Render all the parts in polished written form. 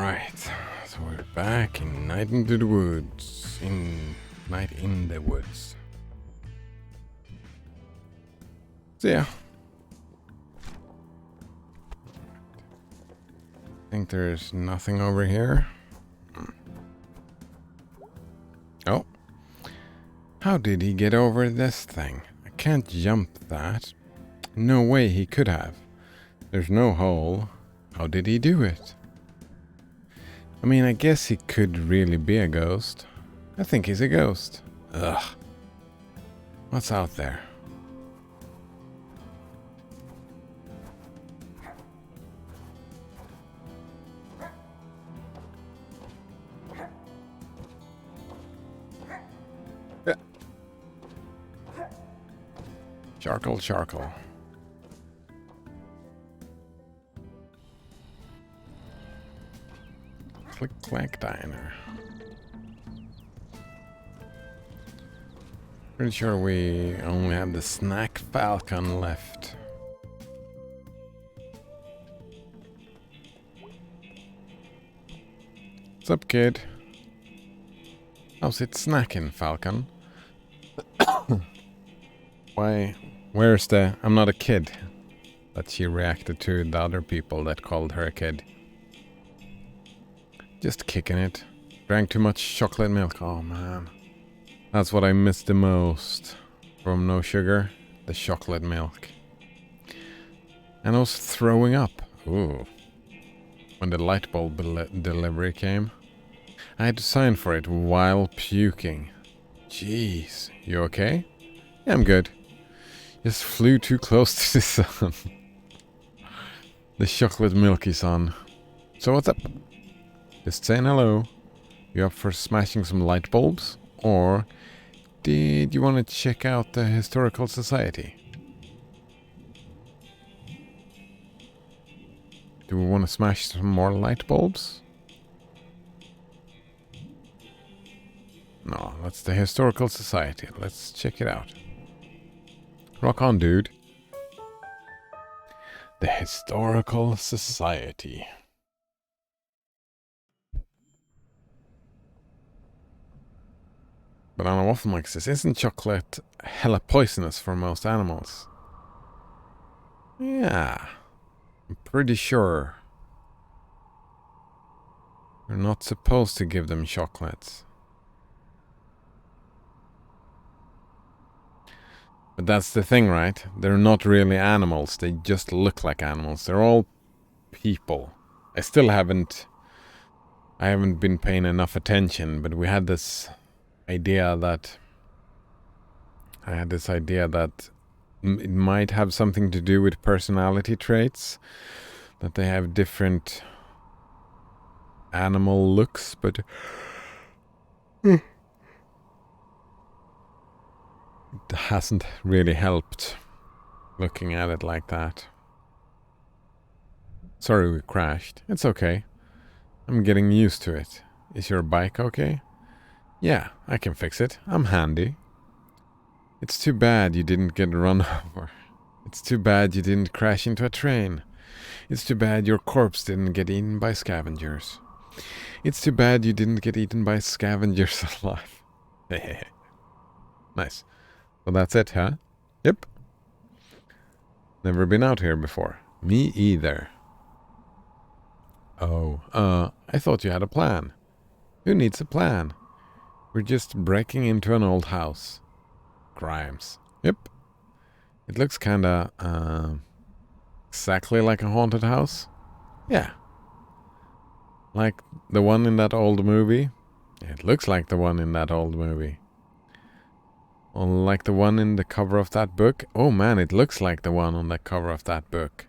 Alright, so we're back in Night into the Woods. Night in the Woods. So yeah. I think there's nothing over here. Oh. How did he get over this thing? I can't jump that. No way he could have. There's no hole. How did he do it? I mean, I guess he could really be a ghost. I think he's a ghost. Ugh. What's out there? Charcoal, charcoal. Click clack diner. Pretty sure we only have the snack falcon left. What's up, kid? How's it snacking, falcon? Why? Where's the I'm not a kid that she reacted to the other people that called her a kid? Just kicking it. Drank too much chocolate milk. Oh man. That's what I miss the most from No Sugar. The chocolate milk. And I was throwing up. Ooh. When the light bulb delivery came. I had to sign for it while puking. Jeez. You okay? Yeah, I'm good. Just flew too close to the sun. The chocolate milky sun. So what's up? Just saying hello. You up for smashing some light bulbs? Or did you want to check out the Historical Society? Do we want to smash some more light bulbs? No, that's the Historical Society. Let's check it out. Rock on, dude. The Historical Society. Banana waffle mix says, isn't chocolate hella poisonous for most animals? Yeah. I'm pretty sure. We're not supposed to give them chocolates. But that's the thing, right? They're not really animals. They just look like animals. They're all people. I haven't been paying enough attention, but we had this idea that it might have something to do with personality traits, that they have different animal looks, but it hasn't really helped looking at it like that. Sorry we crashed. It's okay. I'm getting used to it. Is your bike okay? Yeah, I can fix it. I'm handy. It's too bad you didn't get run over. It's too bad you didn't crash into a train. It's too bad your corpse didn't get eaten by scavengers. It's too bad you didn't get eaten by scavengers alive. Nice. Well, that's it, huh? Yep. Never been out here before. Me either. Oh, I thought you had a plan. Who needs a plan? We're just breaking into an old house. Crimes. Yep. It looks kinda, exactly like a haunted house. Yeah. Like the one in that old movie. It looks like the one in that old movie. Or like the one in the cover of that book. Oh man, it looks like the one on the cover of that book.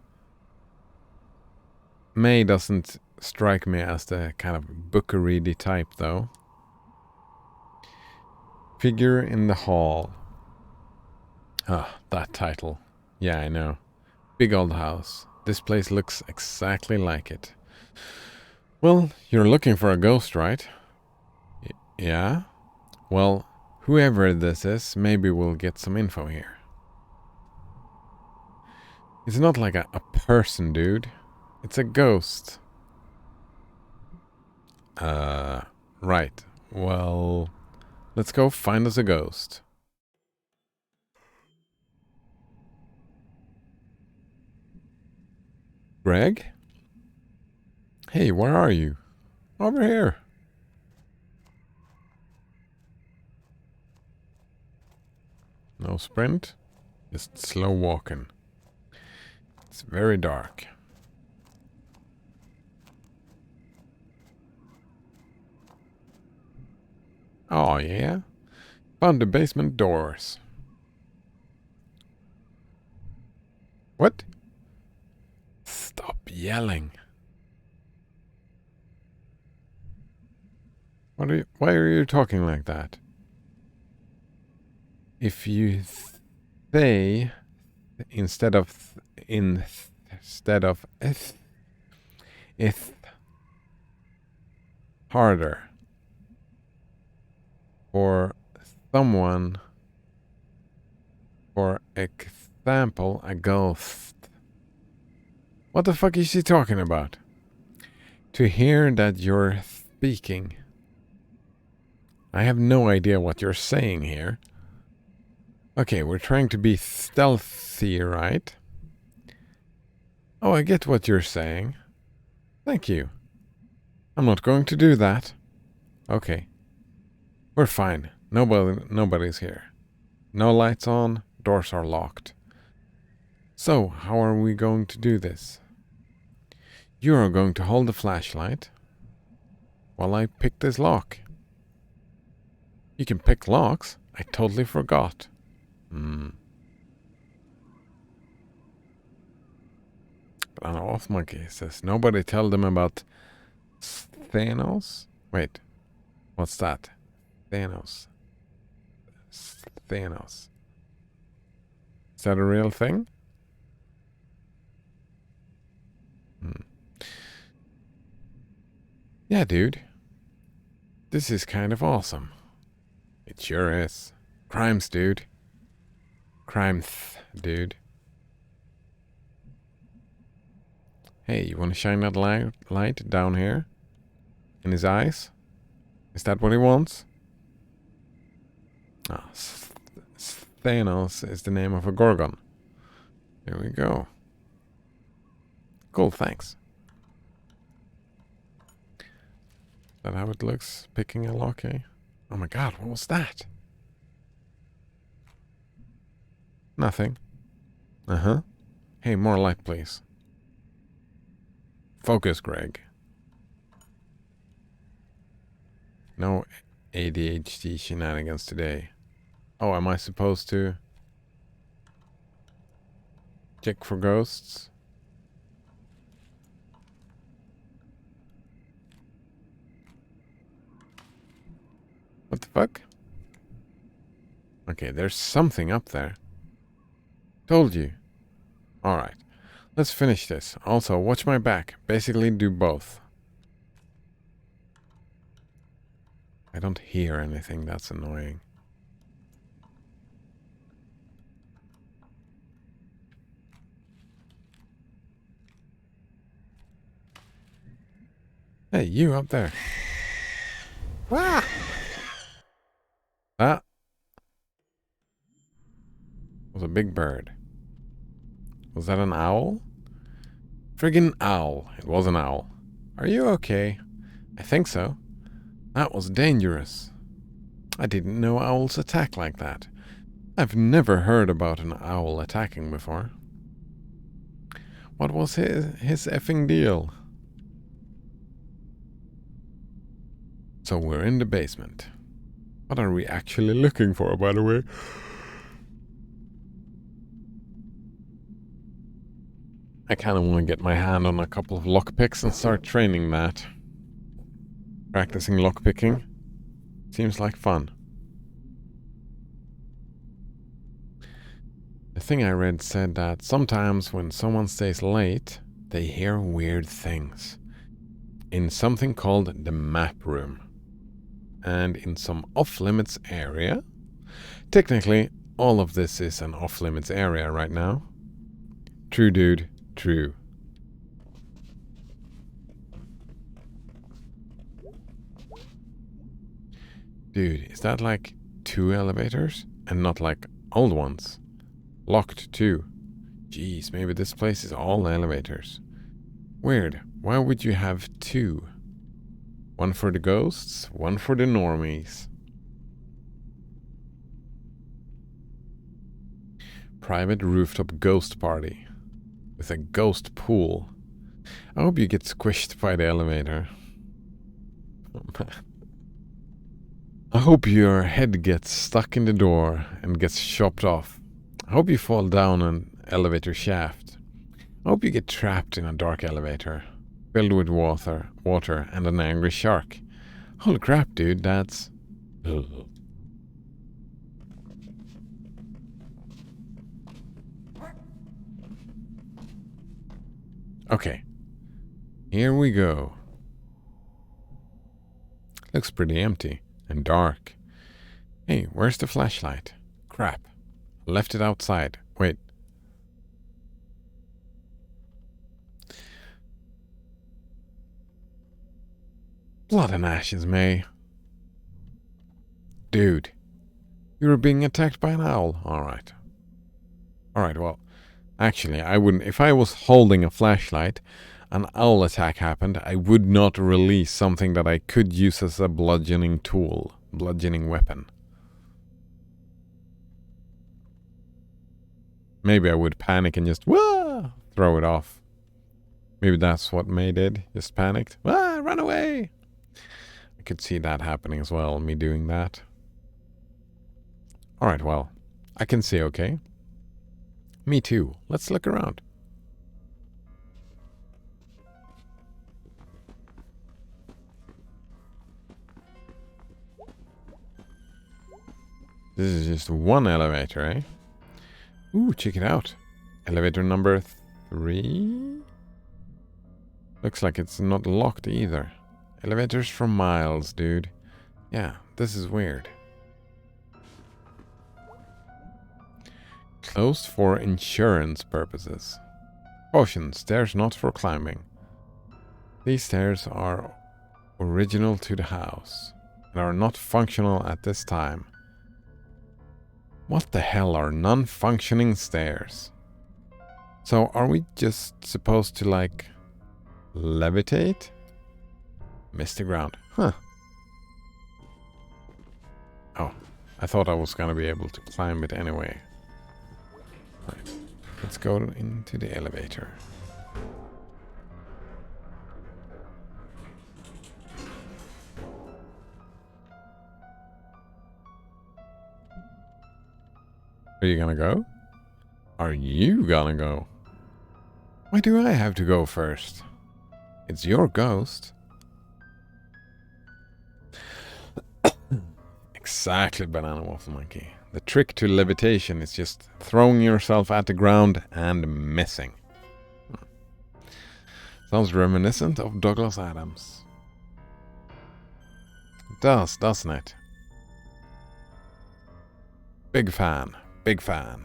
May doesn't strike me as the kind of book-ready type, though. Figure in the hall. Ah, that title. Yeah, I know. Big old house. This place looks exactly like it. Well, you're looking for a ghost, right? Yeah? Well, whoever this is, maybe we'll get some info here. It's not like a person, dude. It's a ghost. Right. Well, let's go find us a ghost. Greg? Hey, where are you? Over here. No sprint. Just slow walking. It's very dark. Oh, yeah? Found the basement doors. What? Stop yelling. Why are you talking like that? If you say instead of it's harder for someone, for example, a ghost. What the fuck is she talking about? To hear that you're speaking. I have no idea what you're saying here. Okay, we're trying to be stealthy, right? Oh, I get what you're saying. Thank you. I'm not going to do that. Okay. We're fine. Nobody's here. No lights on, doors are locked. So, how are we going to do this? You are going to hold the flashlight while I pick this lock. You can pick locks? I totally forgot. But an off monkey says nobody tell them about Thanos? Wait, what's that? Thanos. Thanos. Is that a real thing? Yeah, dude. This is kind of awesome. It sure is. Crimes, dude. Crimes, dude. Hey, you want to shine that light down here? In his eyes? Is that what he wants? Ah, Thanos is the name of a Gorgon. There we go. Cool, thanks. Is that how it looks? Picking a lock, eh? Oh my god, what was that? Nothing. Uh-huh. Hey, more light, please. Focus, Greg. No ADHD shenanigans today. Oh, am I supposed to check for ghosts? What the fuck? Okay, there's something up there. Told you. Alright. Let's finish this. Also, watch my back. Basically do both. I don't hear anything. That's annoying. Hey, you up there. Ah! That was a big bird. Was that an owl? Friggin' owl. It was an owl. Are you okay? I think so. That was dangerous. I didn't know owls attack like that. I've never heard about an owl attacking before. What was his effing deal? So we're in the basement. What are we actually looking for, by the way? I kind of want to get my hand on a couple of lockpicks and start training that. Practicing lockpicking. Seems like fun. The thing I read said that sometimes when someone stays late, they hear weird things. In something called the map room. And in some off-limits area. Technically, all of this is an off-limits area right now. True, dude. True. Dude, is that like 2 elevators? And not like old ones? Locked too. Jeez, maybe this place is all elevators. Weird. Why would you have 2? One for the ghosts, one for the normies. Private rooftop ghost party. With a ghost pool. I hope you get squished by the elevator. Oh, man. I hope your head gets stuck in the door and gets chopped off. I hope you fall down an elevator shaft. I hope you get trapped in a dark elevator, filled with water and an angry shark. Holy crap, dude, that's... Ugh. Okay, here we go. Looks pretty empty and dark. Hey, where's the flashlight? Crap, I left it outside. Wait. Blood and ashes, May. Dude, you were being attacked by an owl. Alright. Alright, well, actually, I wouldn't... If I was holding a flashlight, an owl attack happened, I would not release something that I could use as a bludgeoning tool. Bludgeoning weapon. Maybe I would panic and just... Wah! Throw it off. Maybe that's what May did. Just panicked. Ah, run away! I could see that happening as well, me doing that. Alright, well, I can see okay. Me too. Let's look around. This is just one elevator, eh? Ooh, check it out. Elevator number 3? Looks like it's not locked either. Elevators for miles, dude. Yeah, this is weird. Closed for insurance purposes. Caution, stairs not for climbing. These stairs are original to the house and are not functional at this time. What the hell are non-functioning stairs? So are we just supposed to like levitate? Missed the ground. Huh. Oh, I thought I was gonna be able to climb it anyway. Right. Let's go into the elevator. Are you gonna go? Are you gonna go? Why do I have to go first? It's your ghost. Exactly, Banana Waffle Monkey. The trick to levitation is just throwing yourself at the ground and missing. Sounds reminiscent of Douglas Adams. It does, doesn't it? Big fan. Big fan.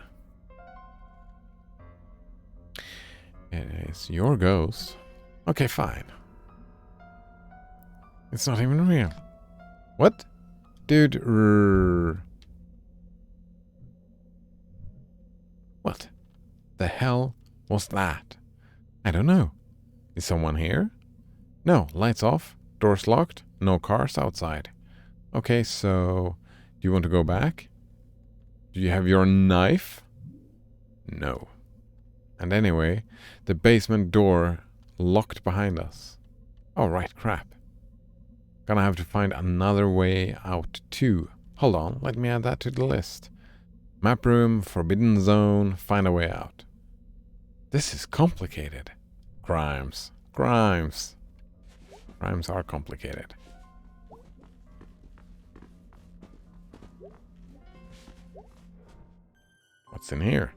It is your ghost. Okay, fine. It's not even real. What? Dude. What the hell was that? I don't know. Is someone here? No, lights off. Doors locked. No cars outside. Okay, so do you want to go back? Do you have your knife? No. And anyway, the basement door locked behind us. Oh, right, crap. Gonna have to find another way out too. Hold on, let me add that to the list. Map room, forbidden zone, find a way out. This is complicated. Crimes. Crimes. Crimes are complicated. What's in here?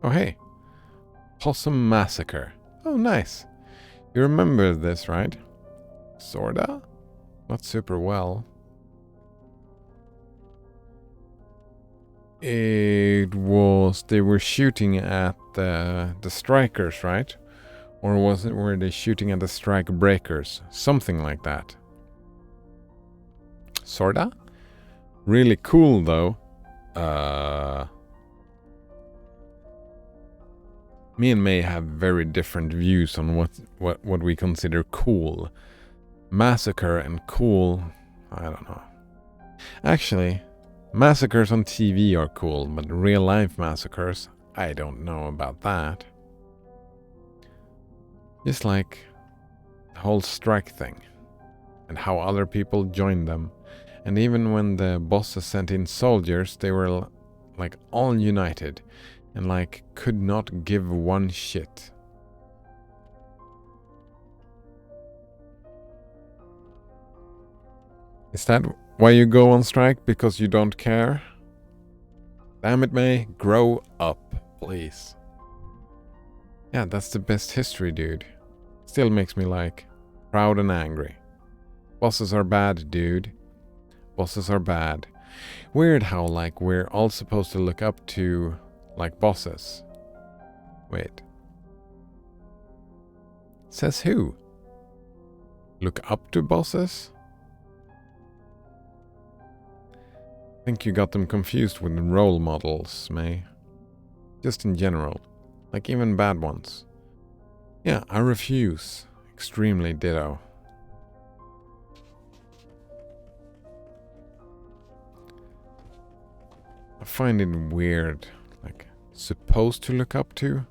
Oh, hey. Possum Massacre. Oh, nice. You remember this, right? Sorta? Not super well. It was they were shooting at the strikers, right? Or were they shooting at the strike breakers? Something like that. Sorta? Really cool though. Me and May have very different views on what we consider cool. Massacre and cool, I don't know. Actually, massacres on TV are cool, but real life massacres, I don't know about that. Just like the whole strike thing, and how other people joined them. And even when the bosses sent in soldiers, they were like all united and like could not give one shit. Is that why you go on strike? Because you don't care? Damn it, May. Grow up, please. Yeah, that's the best history, dude. Still makes me like proud and angry. Bosses are bad, dude. Bosses are bad. Weird how like we're all supposed to look up to like bosses. Wait. Says who? Look up to bosses? I think you got them confused with role models, May. Just in general. Like even bad ones. Yeah, I refuse. Extremely ditto. I find it weird. Like, supposed to look up to?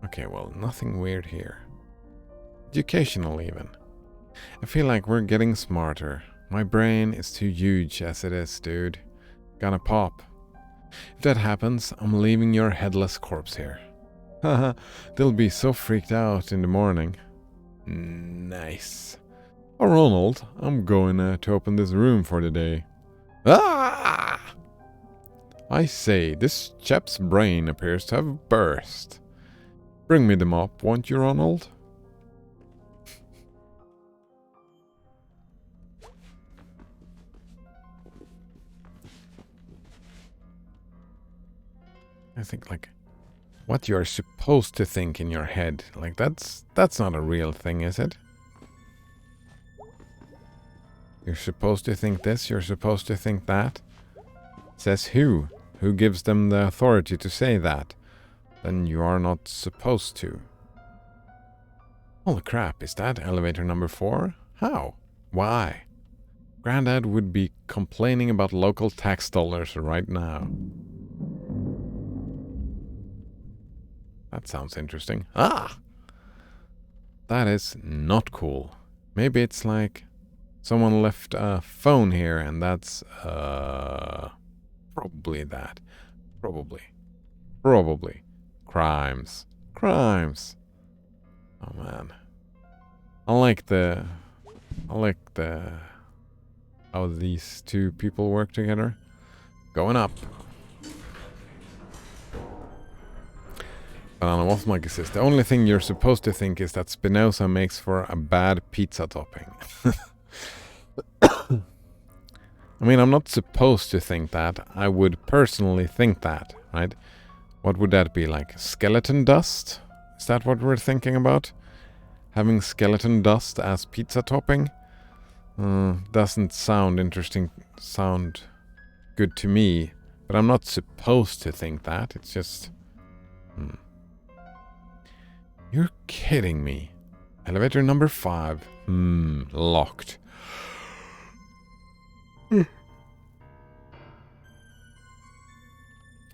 Okay, well, nothing weird here. Educational even. I feel like we're getting smarter. My brain is too huge as it is, dude. Gonna pop. If that happens, I'm leaving your headless corpse here. Haha, they'll be so freaked out in the morning. Nice. Oh, Ronald, I'm going to open this room for the day. Ah! I say, this chap's brain appears to have burst. Bring me the mop, won't you, Ronald? I think, like, what you're supposed to think in your head. Like, that's not a real thing, is it? You're supposed to think this, you're supposed to think that. Says who? Who gives them the authority to say that? Then you are not supposed to. Holy crap, is that elevator number 4? How? Why? Granddad would be complaining about local tax dollars right now. That sounds interesting. Ah! That is not cool. Maybe it's like someone left a phone here and that's probably that. Probably. Crimes. Oh man. I like the how these two people work together. Going up. What Mike says, the only thing you're supposed to think is that Spinoza makes for a bad pizza topping. I mean, I'm not supposed to think that. I would personally think that, right? What would that be like? Skeleton dust? Is that what we're thinking about? Having skeleton dust as pizza topping? Doesn't sound interesting, sound good to me. But I'm not supposed to think that. It's just... You're kidding me. Elevator number 5. Locked.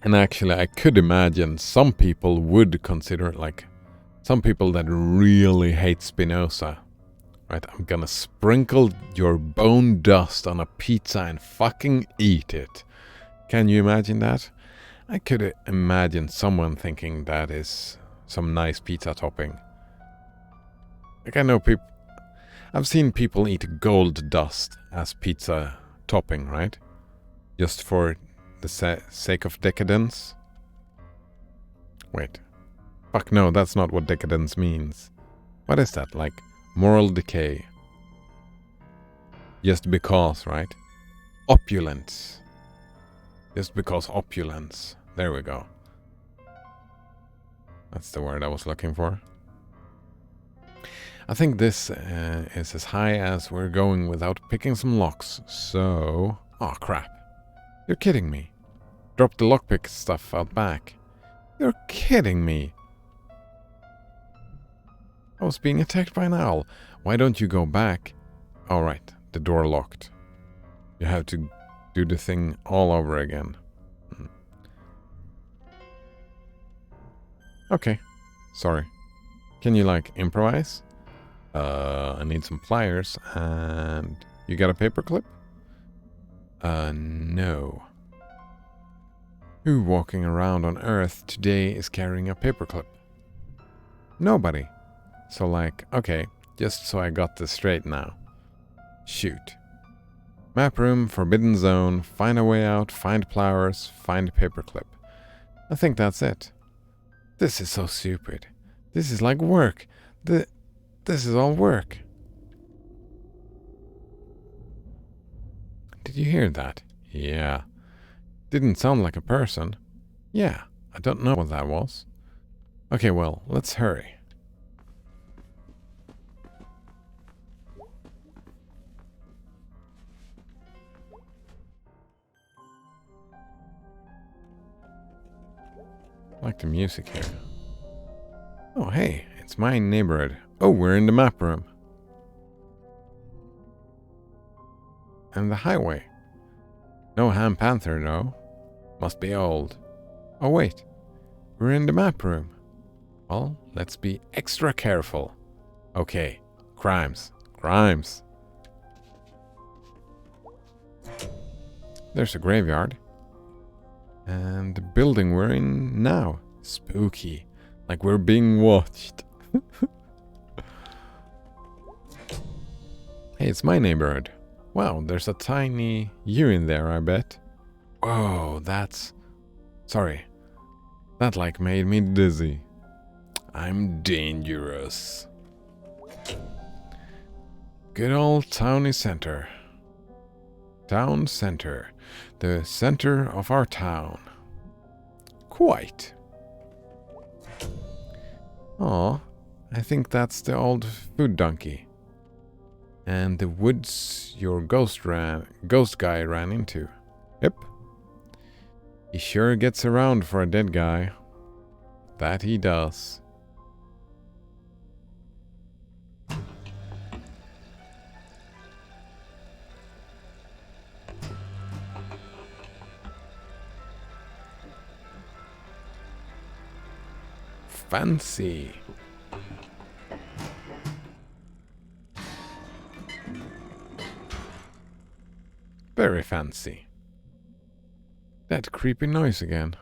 And actually, I could imagine some people would consider, like, some people that really hate Spinoza. Right, I'm gonna sprinkle your bone dust on a pizza and fucking eat it. Can you imagine that? I could imagine someone thinking that is some nice pizza topping. Like, I know people... I've seen people eat gold dust as pizza topping, right? Just for the sake of decadence. Wait. Fuck no, that's not what decadence means. What is that? Like, moral decay. Just because, right? Opulence. Just because opulence. There we go. That's the word I was looking for. I think this is as high as we're going without picking some locks, so... Oh crap. You're kidding me. Drop the lockpick stuff out back. You're kidding me. I was being attacked by an owl. Why don't you go back? Alright, the door locked. You have to do the thing all over again. Okay, sorry. Can you, like, improvise? I need some pliers, and... You got a paperclip? No. Who walking around on Earth today is carrying a paperclip? Nobody. So, like, okay, just so I got this straight now. Shoot. Map room, forbidden zone, find a way out, find pliers, find paperclip. I think that's it. This is so stupid. This is like work. This is all work. Did you hear that? Yeah. Didn't sound like a person. Yeah, I don't know what that was. Okay, well, let's hurry. I like the music here. Oh, hey, it's my neighborhood. Oh, we're in the map room. And the highway. No ham panther, no. Must be old. Oh, wait. We're in the map room. Well, let's be extra careful. Okay, crimes. Crimes. There's a graveyard. And the building we're in now. Spooky. Like we're being watched. Hey, it's my neighborhood. Wow, there's a tiny you in there, I bet. Whoa, that's... Sorry. That like made me dizzy. I'm dangerous. Good old towny center. Town center. The center of our town. Quite. Aw, I think that's the old food donkey. And the woods your ghost guy ran into. Yep. He sure gets around for a dead guy. That he does. Fancy. Very fancy. That creepy noise again.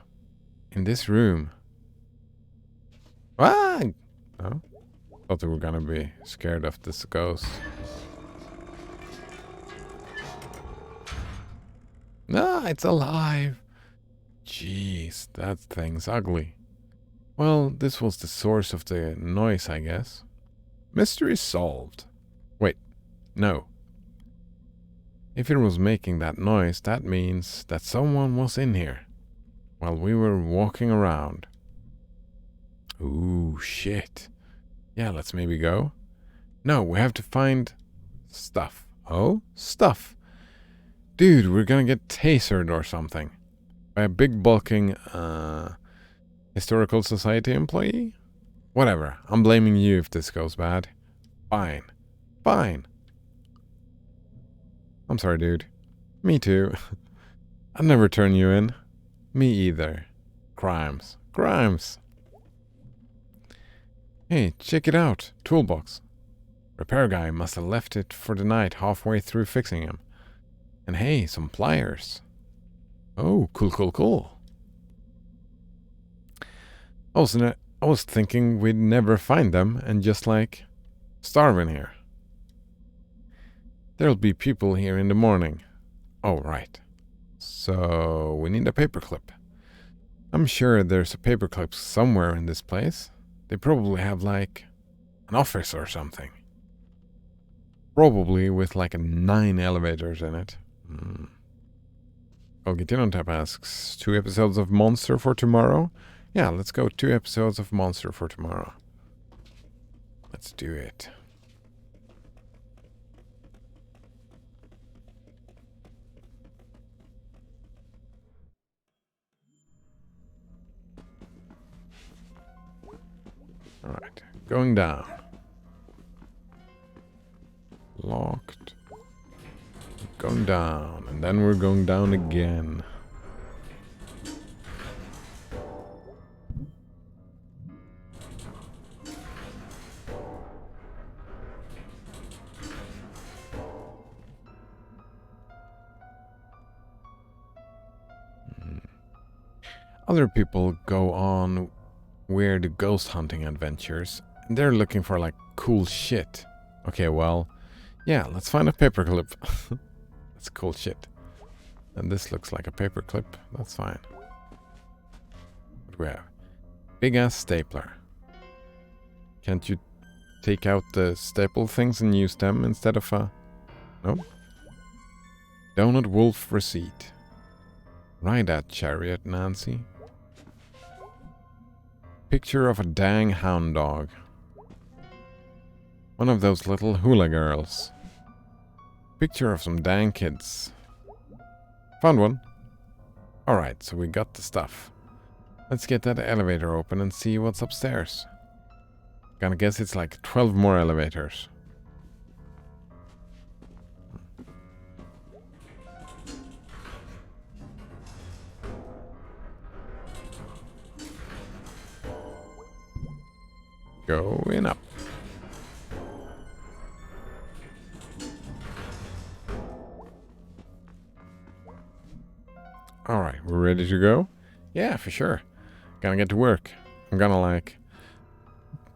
In this room. Ah! Oh. Thought we were gonna be scared of this ghost. Ah, it's alive! Jeez, that thing's ugly. Well, this was the source of the noise, I guess. Mystery solved. Wait, no. If it was making that noise, that means that someone was in here while we were walking around. Ooh, shit. Yeah, let's maybe go. No, we have to find stuff. Oh, stuff. Dude, we're gonna get tasered or something. By a big bulking, Historical Society employee? Whatever, I'm blaming you if this goes bad. Fine. Fine. I'm sorry, dude. Me too. I'd never turn you in. Me either. Crimes. Crimes. Hey, check it out. Toolbox. Repair guy must have left it for the night halfway through fixing him. And hey, some pliers. Oh, cool, cool, cool. I was thinking we'd never find them and just like starve in here. There'll be people here in the morning. Oh, right. So we need a paperclip. I'm sure there's a paperclip somewhere in this place. They probably have like an office or something. Probably with like 9 elevators in it. Tap asks, 2 episodes of Monster for tomorrow? Yeah, let's go 2 episodes of Monster for tomorrow. Let's do it. Alright, going down. Locked. Going down, and then we're going down again. Other people go on weird ghost hunting adventures, and they're looking for like cool shit. Okay, well, yeah, let's find a paperclip. That's cool shit. And this looks like a paperclip. That's fine. What do we have? Big ass stapler. Can't you take out the staple things and use them instead of a... No? Donut Wolf receipt. Ride that chariot, Nancy. Picture of a dang hound dog. One of those little hula girls. Picture of some dang kids. Found one. Alright, so we got the stuff. Let's get that elevator open and see what's upstairs. Gonna guess it's like 12 more elevators. Going up. Alright, we're ready to go? Yeah, for sure. Gonna get to work. I'm gonna like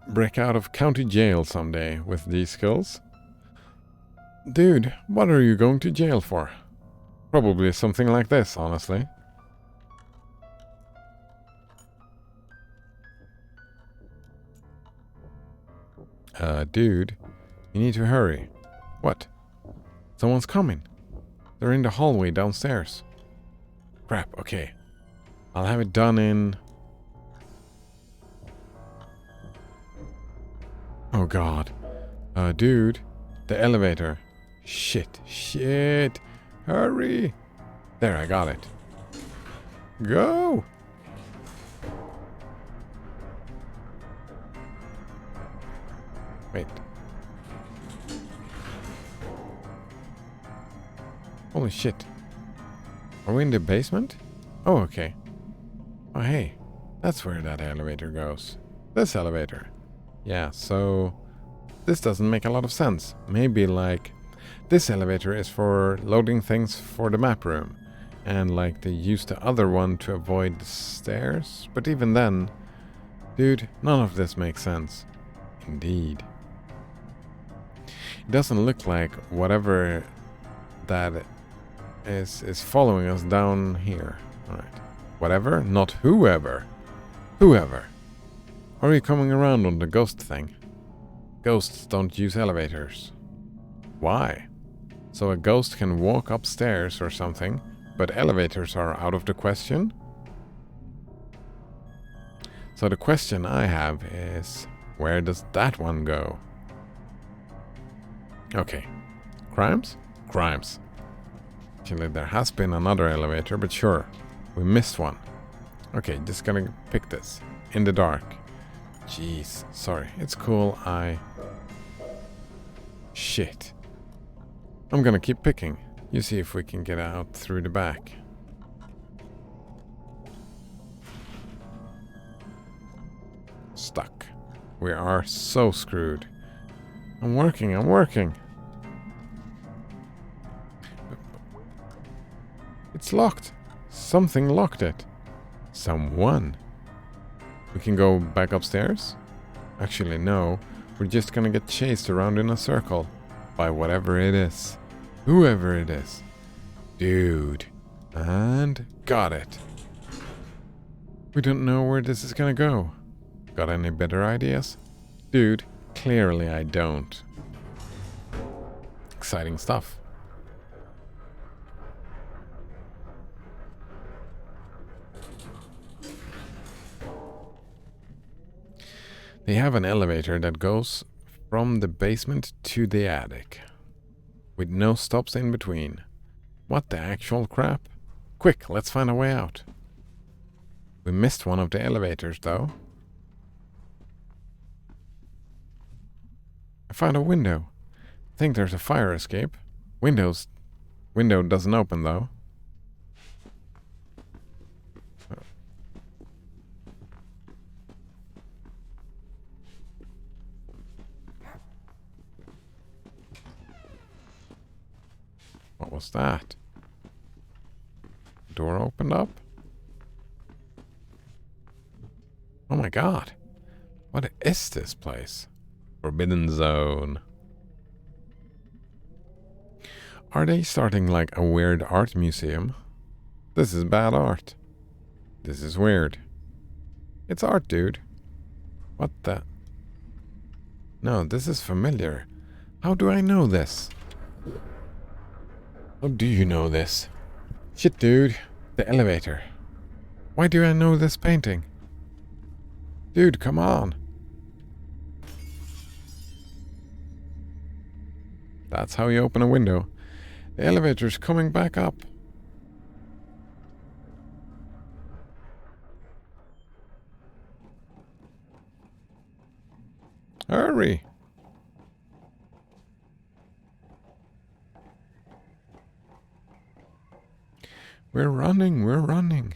break out of county jail someday with these skills. Dude, what are you going to jail for? Probably something like this, honestly. Dude, you need to hurry. What? Someone's coming. They're in the hallway downstairs. Crap, okay. I'll have it done in... Oh god. Dude, the elevator. Shit, hurry. There, I got it. Go! Wait. Holy shit. Are we in the basement? Oh, okay. Oh, hey. That's where that elevator goes. This elevator. Yeah, so... This doesn't make a lot of sense. Maybe, like... This elevator is for loading things for the map room. And, like, they use the other one to avoid the stairs. But even then... Dude, none of this makes sense. Indeed. It doesn't look like whatever that is following us down here. Alright. Whatever, not whoever. Whoever. Are you coming around on the ghost thing? Ghosts don't use elevators. Why? So a ghost can walk upstairs or something, but elevators are out of the question? So the question I have is, where does that one go? Okay. Crimes? Crimes. Actually, there has been another elevator, but sure. We missed one. Okay, just gonna pick this. In the dark. Jeez. Sorry. It's cool. Shit. I'm gonna keep picking. You see if we can get out through the back. Stuck. We are so screwed. I'm working. It's locked. Something locked it. Someone. We can go back upstairs? Actually, no. We're just gonna get chased around in a circle. By whatever it is. Whoever it is. Dude. And got it. We don't know where this is gonna go. Got any better ideas? Dude, clearly I don't. Exciting stuff. They have an elevator that goes from the basement to the attic, with no stops in between. What the actual crap? Quick, let's find a way out. We missed one of the elevators, though. I found a window. I think there's a fire escape. Window doesn't open, though. What was that? Door opened up? Oh my god. What is this place? Forbidden Zone. Are they starting like a weird art museum? This is bad art. This is weird. It's art, dude. What the? No, this is familiar. How do I know this? How do you know this? Shit, dude. The elevator. Why do I know this painting? Dude, come on. That's how you open a window. The elevator's coming back up. Hurry. We're running, we're running.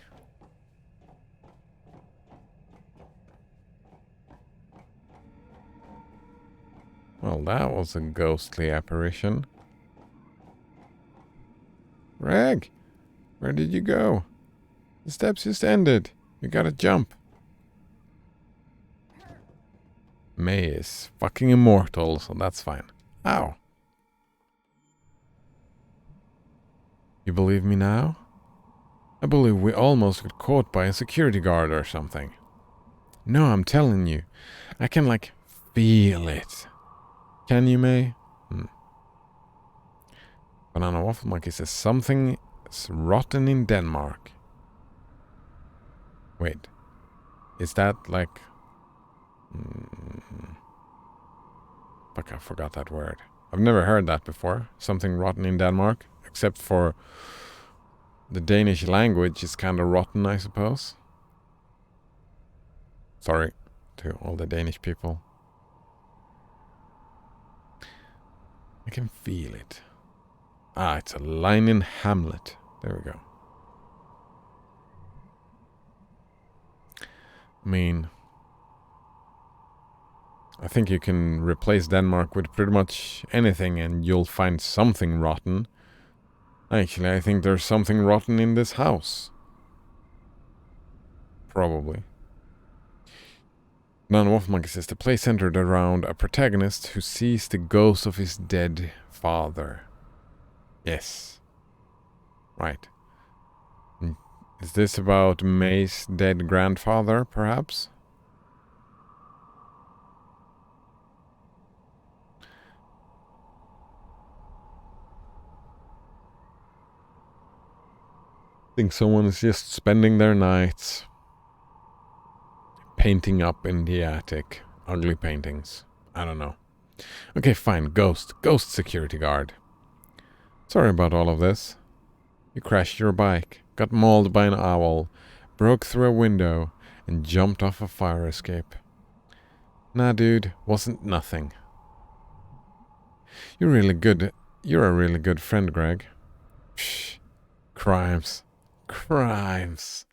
Well, that was a ghostly apparition. Greg, where did you go? The steps just ended. You gotta jump. May is fucking immortal, so that's fine. Ow. You believe me now? I believe we almost got caught by a security guard or something. No, I'm telling you. I can, like, feel it. Can you, May? Banana Waffle Monkey says something's rotten in Denmark. Wait. Is that, like... Fuck, I forgot that word. I've never heard that before. Something rotten in Denmark. Except for... the Danish language is kind of rotten, I suppose. Sorry to all the Danish people. I can feel it. Ah, it's a line in Hamlet. There we go. I mean... I think you can replace Denmark with pretty much anything and you'll find something rotten. Actually, I think there's something rotten in this house. Probably. Non-Wolf Monkey says the play centered around a protagonist who sees the ghost of his dead father. Yes. Right. Is this about May's dead grandfather, perhaps? I think someone is just spending their nights painting up in the attic. Ugly paintings. I don't know. Okay, fine. Ghost. Ghost security guard. Sorry about all of this. You crashed your bike, got mauled by an owl, broke through a window, and jumped off a fire escape. Nah, dude. Wasn't nothing. You're really good. You're a really good friend, Greg. Psh. Crimes. Crimes.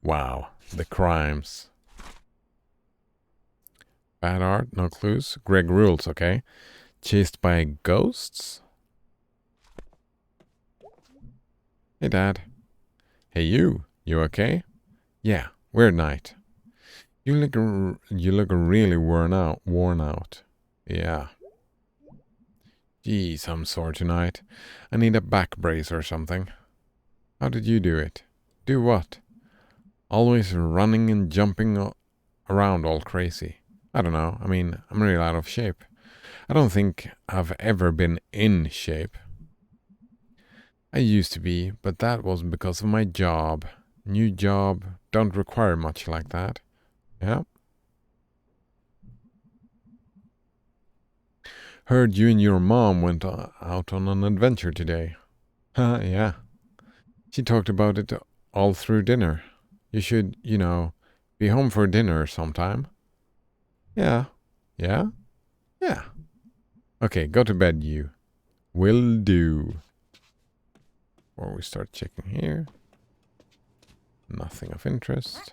Wow. The crimes. Bad art, no clues. Greg rules, okay. Chased by ghosts? Hey, Dad. Hey, you. You okay? Yeah, weird night. You look really worn out. Yeah. Geez, I'm sore tonight. I need a back brace or something. How did you do it? Do what? Always running and jumping around all crazy. I don't know. I mean, I'm really out of shape. I don't think I've ever been in shape. I used to be, but that was because of my job. New job, don't require much like that. Yeah. Heard you and your mom went out on an adventure today. Yeah. She talked about it all through dinner. You should, be home for dinner sometime. Yeah. Yeah? Yeah. Okay, go to bed, you. Will do. Or we start checking here. Nothing of interest.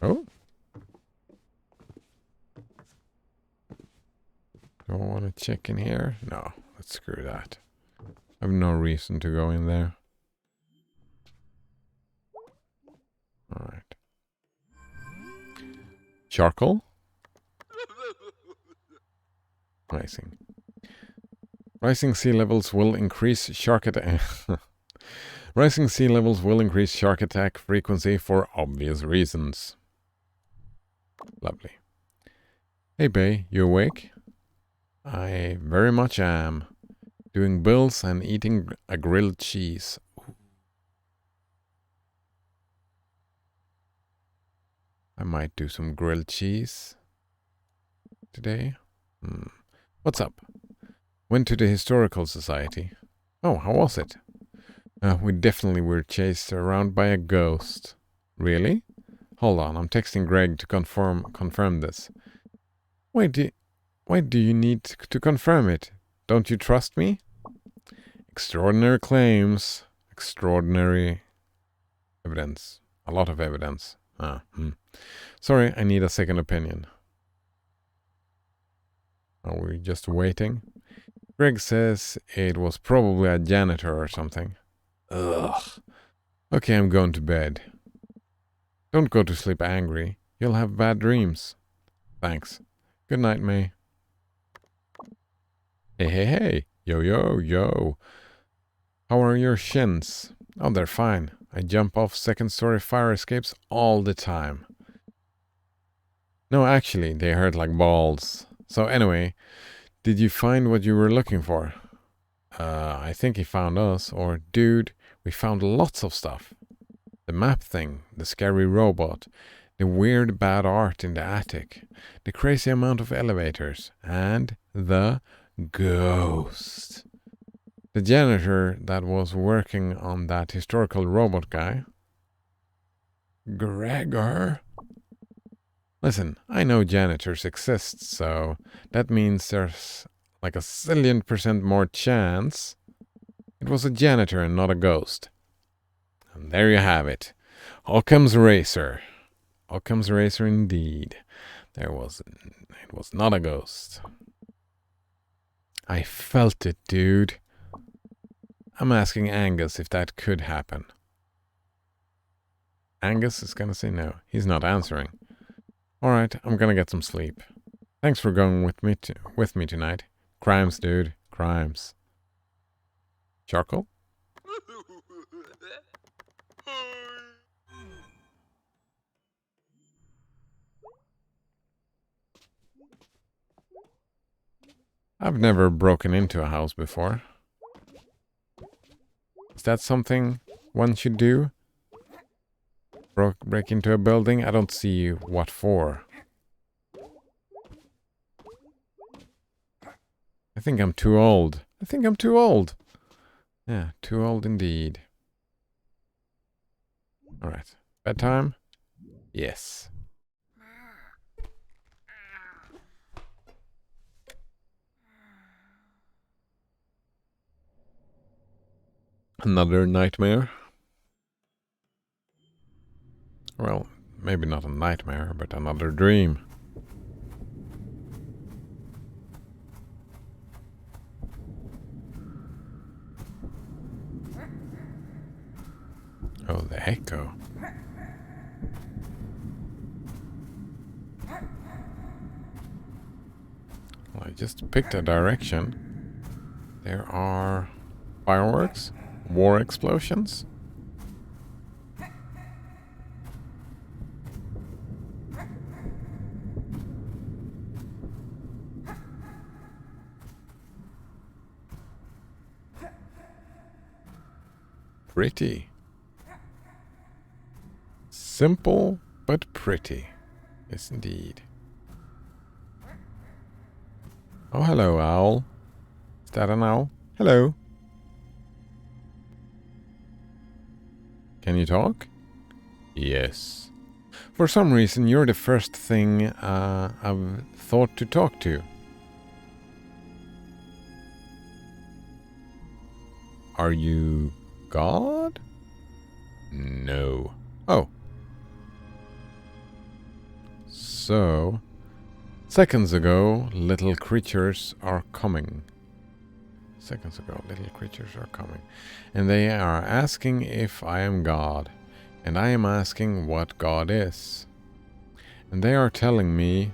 Oh. Do I want to check in here? No, let's screw that. I have no reason to go in there. Alright. Charcoal? Rising. Rising sea levels will increase shark attack. Rising sea levels will increase shark attack frequency for obvious reasons. Lovely. Hey, Bay, you awake? I very much am. Doing bills and eating a grilled cheese. I might do some grilled cheese today. What's up? Went to the Historical Society. Oh, how was it? We definitely were chased around by a ghost. Really? Hold on, I'm texting Greg to confirm this. Why do you need to confirm it? Don't you trust me? Extraordinary claims. Extraordinary evidence. A lot of evidence. Sorry, I need a second opinion. Are we just waiting? Greg says it was probably a janitor or something. Ugh. Okay, I'm going to bed. Don't go to sleep angry. You'll have bad dreams. Thanks. Good night, May. Hey. Yo. How are your shins? Oh, they're fine. I jump off second-story fire escapes all the time. No, actually, they hurt like balls. So anyway, did you find what you were looking for? I think he found us. Or, dude, we found lots of stuff. The map thing, the scary robot, the weird bad art in the attic, the crazy amount of elevators, and the ghost. The janitor that was working on that historical robot guy. Gregor? Listen, I know janitors exist, so that means there's like a zillion% more chance it was a janitor and not a ghost. And there you have it. Occam's razor. Occam's razor indeed. It was not a ghost. I felt it, dude. I'm asking Angus if that could happen. Angus is gonna say no. He's not answering. Alright, I'm gonna get some sleep. Thanks for going with me tonight. Crimes, dude. Crimes. Charcoal? I've never broken into a house before. Is that something one should do? Break into a building? I don't see what for. I think I'm too old. Yeah, too old indeed. Alright. Bedtime? Yes. Another nightmare? Well, maybe not a nightmare, but another dream. Oh, the echo. Well, I just picked a direction. There are fireworks, war explosions. Pretty. Simple, but pretty. Yes, indeed. Oh, hello, owl. Is that an owl? Hello. Can you talk? Yes. For some reason, you're the first thing I've thought to talk to. Are you God? No. Oh. So, seconds ago, little creatures are coming. Seconds ago, little creatures are coming. And they are asking if I am God. And I am asking what God is. And they are telling me,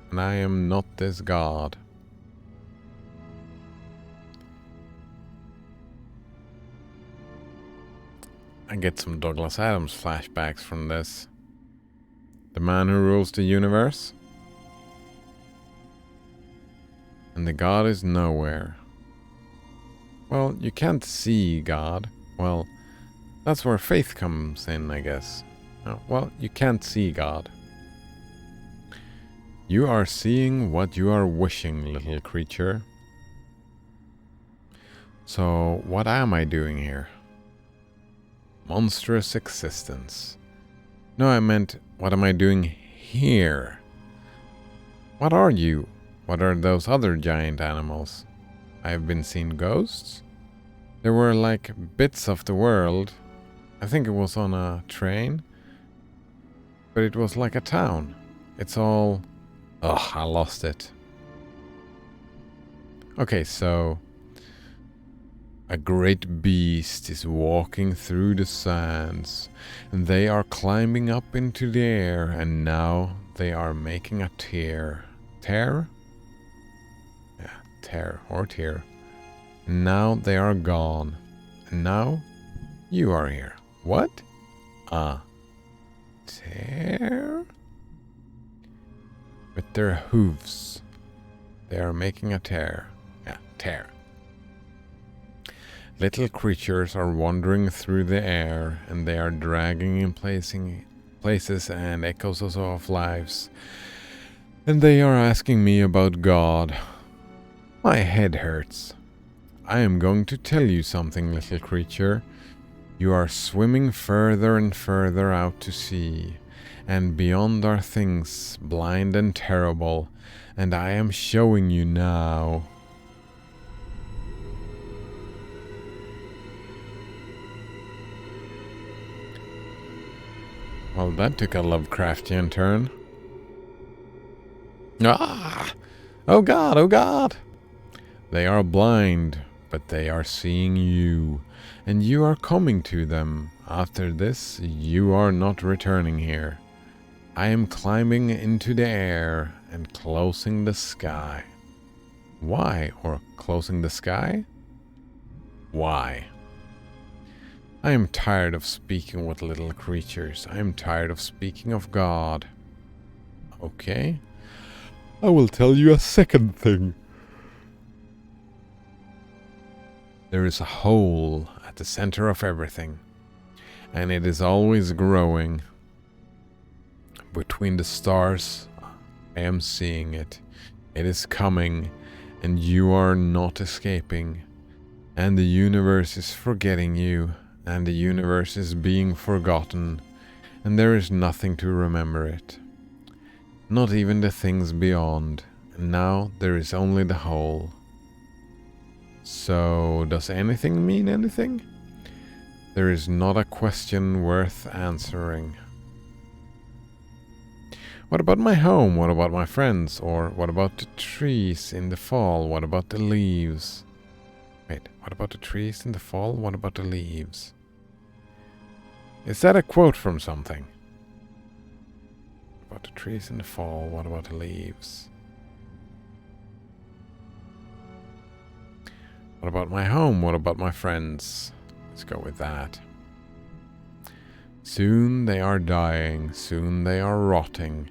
and I am not this God. I get some Douglas Adams flashbacks from this. The man who rules the universe. And the God is nowhere. Well, you can't see God. Well, that's where faith comes in, I guess. Well, you can't see God. You are seeing what you are wishing, little creature. So, what am I doing here? Monstrous existence. No, I meant, what am I doing here? What are you? What are those other giant animals? I have been seeing ghosts? There were like bits of the world. I think it was on a train. But it was like a town. It's all... Ugh, I lost it. Okay, so... A great beast is walking through the sands. And they are climbing up into the air. And now they are making a tear. Tear? Yeah, tear or tear. Now they are gone. And now you are here. What? Tear? With their hooves. They are making a tear. Yeah, tear. Little creatures are wandering through the air, and they are dragging in places and echoes of lives. And they are asking me about God. My head hurts. I am going to tell you something, little creature. You are swimming further and further out to sea, and beyond are things blind and terrible, and I am showing you now. Well, that took a Lovecraftian turn. Ah! Oh God, oh God! They are blind, but they are seeing you, and you are coming to them. After this, you are not returning here. I am climbing into the air and closing the sky. Why? Or closing the sky? Why? I am tired of speaking with little creatures. I am tired of speaking of God. Okay. I will tell you a second thing. There is a hole at the center of everything, and it is always growing. Between the stars, I am seeing it. It is coming, and you are not escaping. And the universe is forgetting you, and the universe is being forgotten, and there is nothing to remember it. Not even the things beyond, and now there is only the hole. So, does anything mean anything? There is not a question worth answering. What about my home? What about my friends? Or what about the trees in the fall? What about the leaves? Wait, what about the trees in the fall? What about the leaves? Is that a quote from something? What about the trees in the fall? What about the leaves? What about my home? What about my friends? Let's go with that. Soon they are dying. Soon they are rotting.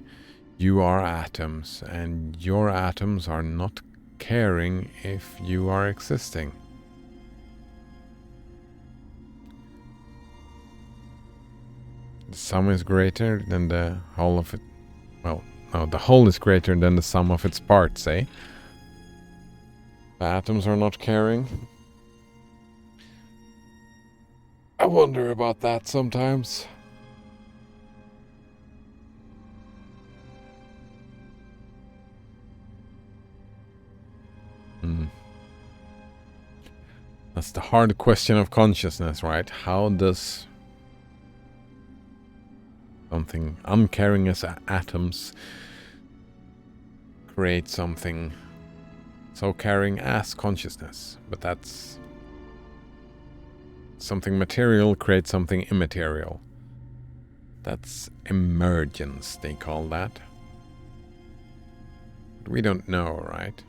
You are atoms, and your atoms are not caring if you are existing. The sum is greater than the whole of it. Well, no, the whole is greater than the sum of its parts, eh? The atoms are not caring. I wonder about that sometimes. That's the hard question of consciousness, right? How does something uncaring as atoms create something so caring as consciousness? But that's something material creates something immaterial. That's emergence, they call that. But we don't know, right?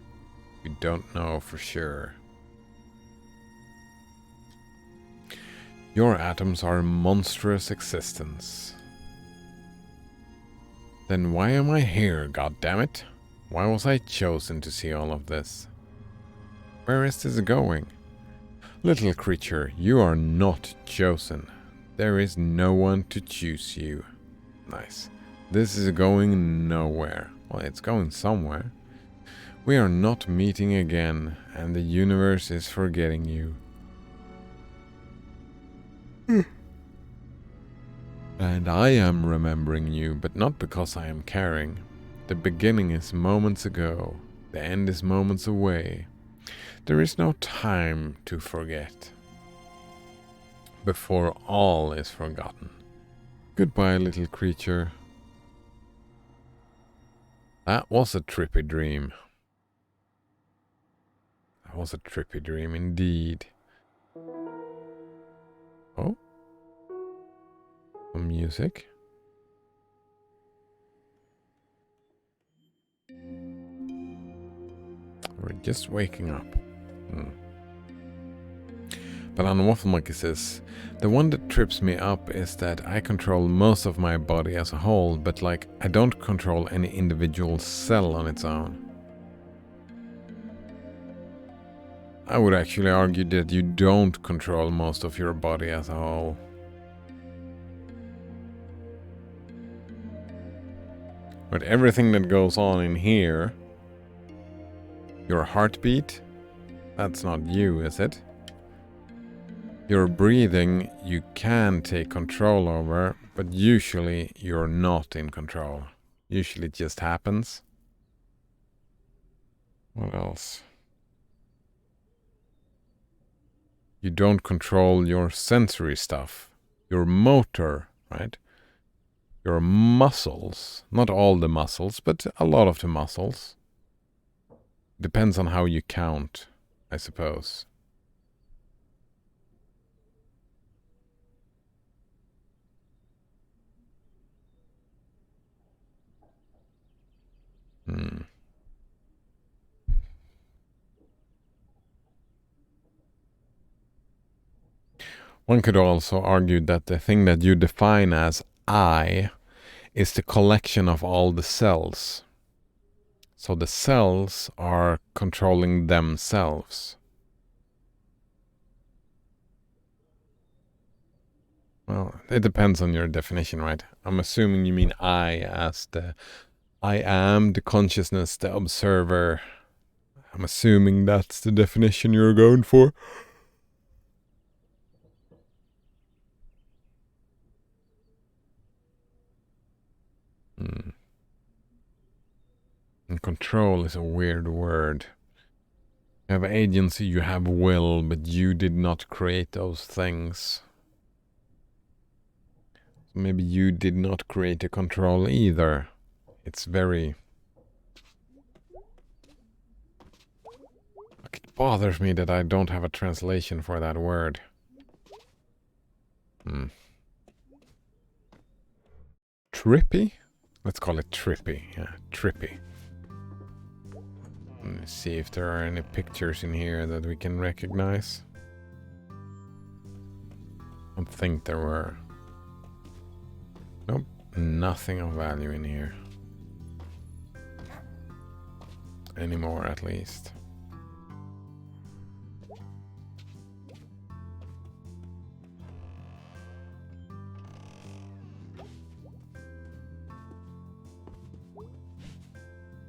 We don't know for sure. Your atoms are a monstrous existence. Then why am I here, goddammit? Why was I chosen to see all of this? Where is this going? Little creature, you are not chosen. There is no one to choose you. Nice. This is going nowhere. Well, it's going somewhere. We are not meeting again, and the universe is forgetting you. And I am remembering you, but not because I am caring. The beginning is moments ago. The end is moments away. There is no time to forget. Before all is forgotten. Goodbye, little creature. That was a trippy dream. That was a trippy dream indeed. Oh? Some music. We're just waking up. But Waffle Monkey says, the one that trips me up is that I control most of my body as a whole, but like, I don't control any individual cell on its own. I would actually argue that you don't control most of your body as a whole. But everything that goes on in here, your heartbeat, that's not you, is it? Your breathing, you can take control over, but usually you're not in control. Usually it just happens. What else? You don't control your sensory stuff. Your motor, right? Your muscles. Not all the muscles, but a lot of the muscles. Depends on how you count, I suppose. One could also argue that the thing that you define as I is the collection of all the cells. So the cells are controlling themselves. Well, it depends on your definition, right? I'm assuming you mean I as the I am, the consciousness, the observer. I'm assuming that's the definition you're going for. And control is a weird word. You have agency, you have will, but you did not create those things. So maybe you did not create a control either. It's very... It bothers me that I don't have a translation for that word. Trippy? Let's call it trippy. Yeah, trippy. Let's see if there are any pictures in here that we can recognize. I don't think there were. Nope, nothing of value in here. Anymore, at least.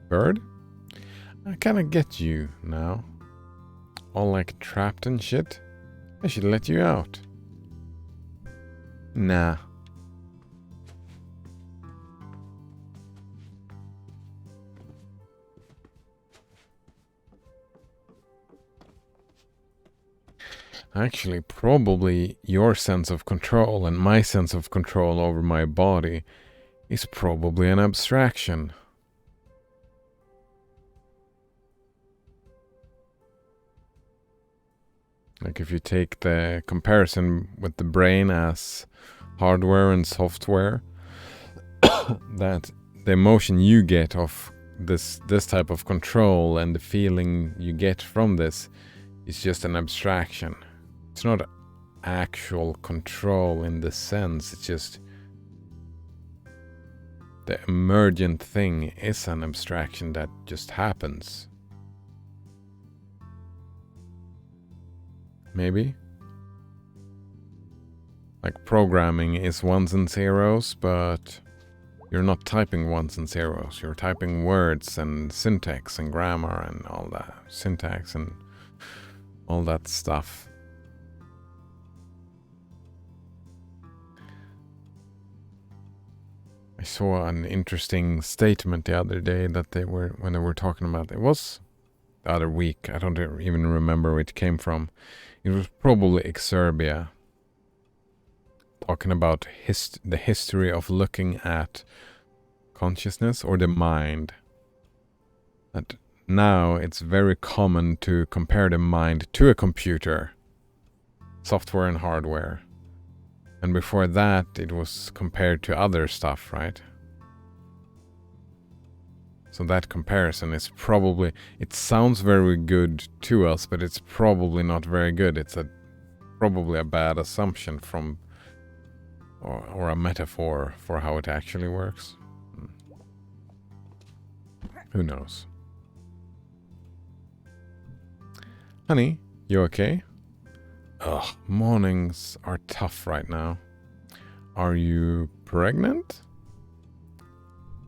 Bird? I kinda get you now. All like trapped and shit. I should let you out. Nah. Actually, probably your sense of control and my sense of control over my body is probably an abstraction. Like if you take the comparison with the brain as hardware and software, that the emotion you get of this type of control and the feeling you get from this is just an abstraction. It's not actual control in the sense, it's just the emergent thing is an abstraction that just happens. Maybe? Like programming is ones and zeros, but you're not typing ones and zeros. You're typing words and syntax and grammar and all that. Syntax and all that stuff. I saw an interesting statement the other day that when they were talking about it was the other week. I don't even remember where it came from. It was probably Exerbia talking about the history of looking at consciousness or the mind. That now it's very common to compare the mind to a computer, software and hardware. And before that, it was compared to other stuff, right? So that comparison is probably, it sounds very good to us, but it's probably not very good. It's probably a bad assumption from, or a metaphor for how it actually works. Who knows? Honey, you okay? Ugh, mornings are tough right now. Are you pregnant?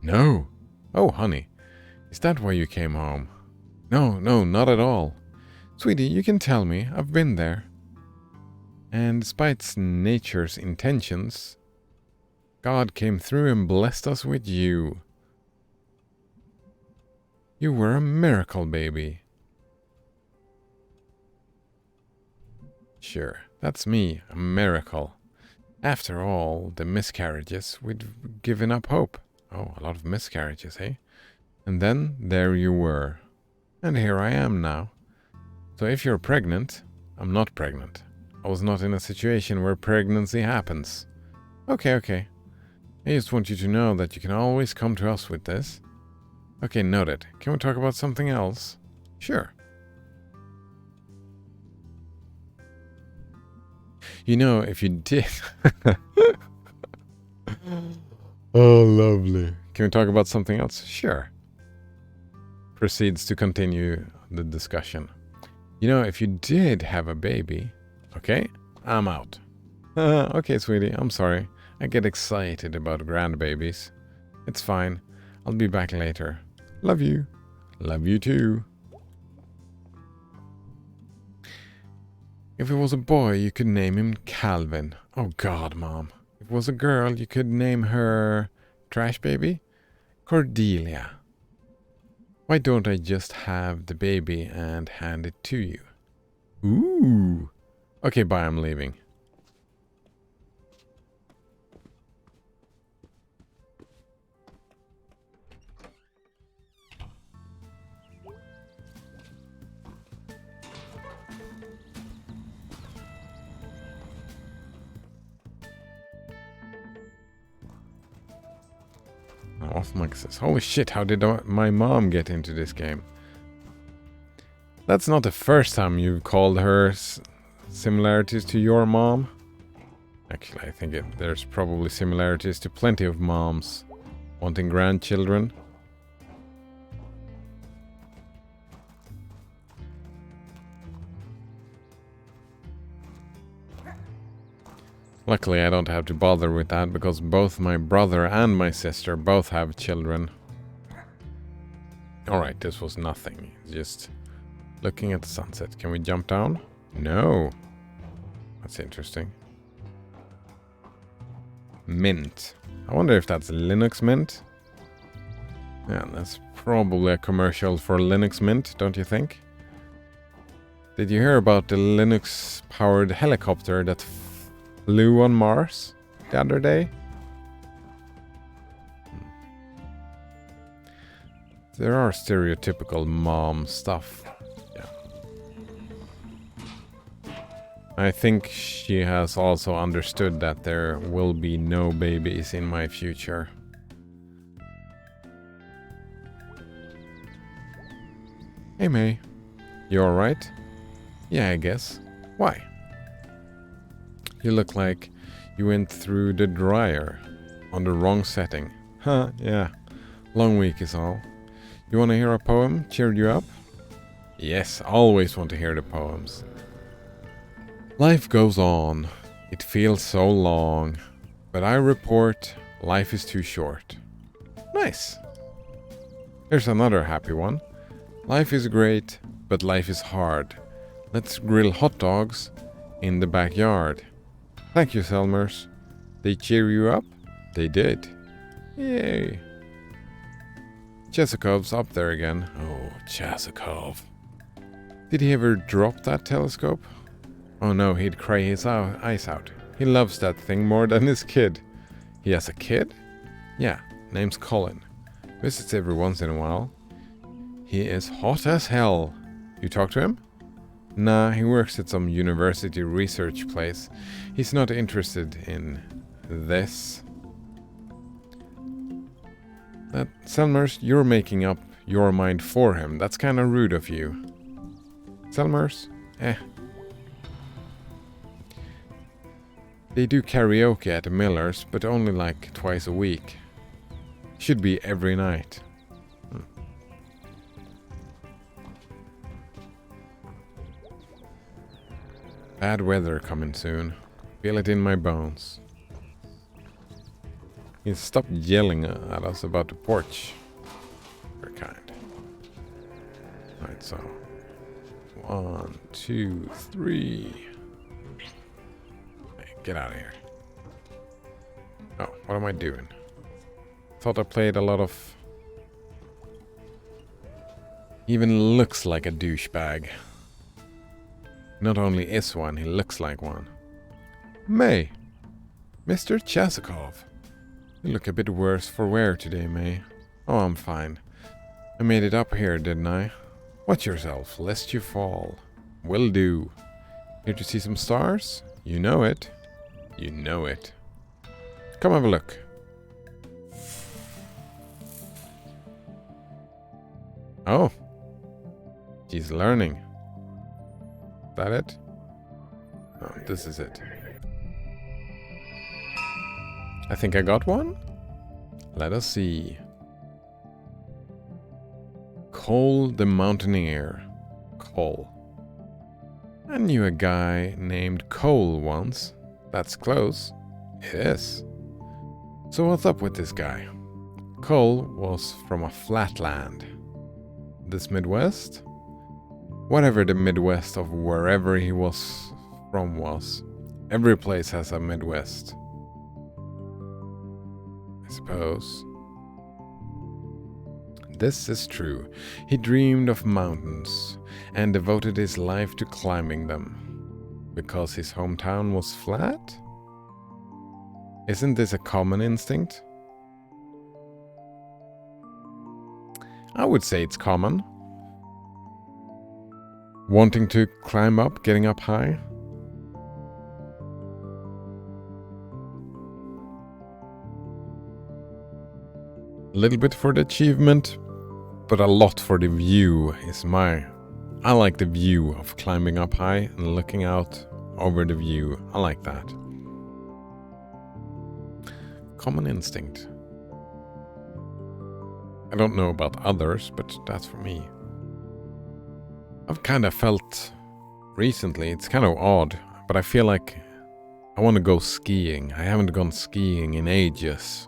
No. Oh, honey, is that why you came home? No, not at all. Sweetie, you can tell me. I've been there. And despite nature's intentions, God came through and blessed us with you. You were a miracle, baby. Sure, that's me, a miracle. After all the miscarriages, we'd given up hope. Oh, a lot of miscarriages, eh? And then there you were. And here I am now. So if you're pregnant, I'm not pregnant. I was not in a situation where pregnancy happens. Okay. I just want you to know that you can always come to us with this. Okay, noted. Can we talk about something else? Sure. You know, if you did... Oh, lovely. Can we talk about something else? Sure. Proceeds to continue the discussion. You know, if you did have a baby... Okay, I'm out. Okay, sweetie, I'm sorry. I get excited about grandbabies. It's fine. I'll be back later. Love you. Love you too. If it was a boy, you could name him Calvin. Oh God, Mom. If it was a girl, you could name her... Trash baby? Cordelia. Why don't I just have the baby and hand it to you? Ooh. Okay, bye, I'm leaving. Off mic says, holy shit, how did my mom get into this game? That's not the first time you've called her similarities to your mom. Actually, I think there's probably similarities to plenty of moms wanting grandchildren. Luckily, I don't have to bother with that because both my brother and my sister both have children. Alright, this was nothing. Just looking at the sunset. Can we jump down? No. That's interesting. Mint. I wonder if that's Linux Mint. Yeah, that's probably a commercial for Linux Mint, don't you think? Did you hear about the Linux-powered helicopter that flew on Mars the other day? There are stereotypical mom stuff. Yeah. I think she has also understood that there will be no babies in my future. Hey May, you alright? Yeah, I guess. Why? You look like you went through the dryer on the wrong setting. Huh, yeah. Long week is all. You want to hear a poem? Cheer you up? Yes, always want to hear the poems. Life goes on. It feels so long. But I report, life is too short. Nice. Here's another happy one. Life is great, but life is hard. Let's grill hot dogs in the backyard. Thank you, Selmers. They cheer you up? They did. Yay. Chesakov's up there again. Oh, Chesakov. Did he ever drop that telescope? Oh no, he'd cry his eyes out. He loves that thing more than his kid. He has a kid? Yeah, name's Colin. Visits every once in a while. He is hot as hell. You talk to him? Nah, he works at some university research place. He's not interested in this. Selmers, you're making up your mind for him. That's kind of rude of you. Selmers? They do karaoke at the Millers, but only like twice a week. Should be every night. Bad weather coming soon. Feel it in my bones. You stop yelling at us about the porch. Very kind. Alright, so 1, 2, 3. Hey, get out of here. Oh, what am I doing? Thought I played a lot of... Even looks like a douchebag. Not only is one, he looks like one. May. Mr. Chesakov. You look a bit worse for wear today, May. Oh, I'm fine. I made it up here, didn't I? Watch yourself, lest you fall. Will do. Here to see some stars? You know it. You know it. Come have a look. Oh. She's learning. That it? No, this is it. I think I got one. Let us see. Cole the Mountaineer. Cole. I knew a guy named Cole once. That's close. It is. So what's up with this guy? Cole was from a flatland. This Midwest? Whatever the Midwest of wherever he was from was. Every place has a Midwest. I suppose. This is true. He dreamed of mountains and devoted his life to climbing them. Because his hometown was flat? Isn't this a common instinct? I would say it's common. Wanting to climb up, getting up high. A little bit for the achievement, but a lot for the view is I like the view of climbing up high and looking out over the view. I like that. Common instinct. I don't know about others, but that's for me. I've kind of felt recently, it's kind of odd, but I feel like I want to go skiing. I haven't gone skiing in ages.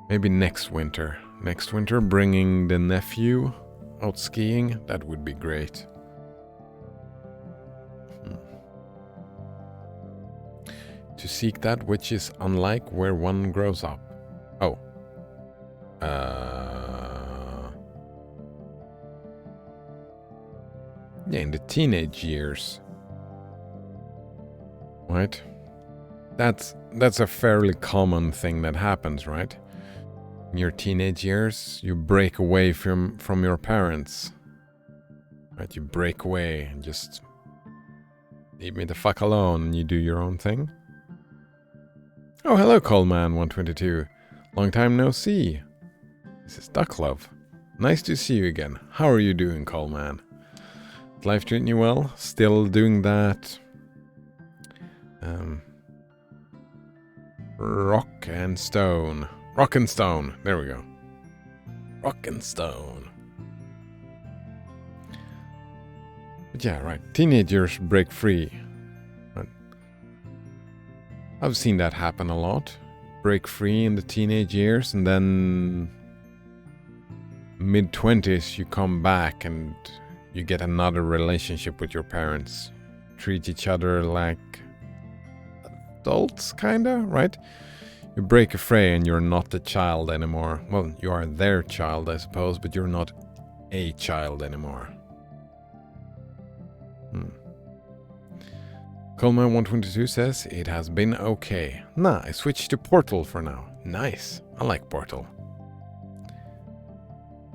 Maybe next winter. Next winter, bringing the nephew out skiing. That would be great. To seek that which is unlike where one grows up. Oh. Yeah, in the teenage years. Right? That's a fairly common thing that happens, right? In your teenage years, you break away from your parents. Right? You break away and just leave me the fuck alone and you do your own thing. Oh, hello, Coleman122. Long time no see. This is Ducklove. Nice to see you again. How are you doing, Coleman? Is life treating you well? Still doing that? Rock and stone. Rock and stone. There we go. Rock and stone. But yeah, right. Teenagers break free. Right. I've seen that happen a lot. Break free in the teenage years, and then mid-20s you come back and you get another relationship with your parents. Treat each other like adults, kinda, right? You break free and you're not the child anymore. Well, you are their child, I suppose, but you're not a child anymore. Coleman122 says, it has been okay. Nah, I switched to Portal for now. Nice. I like Portal.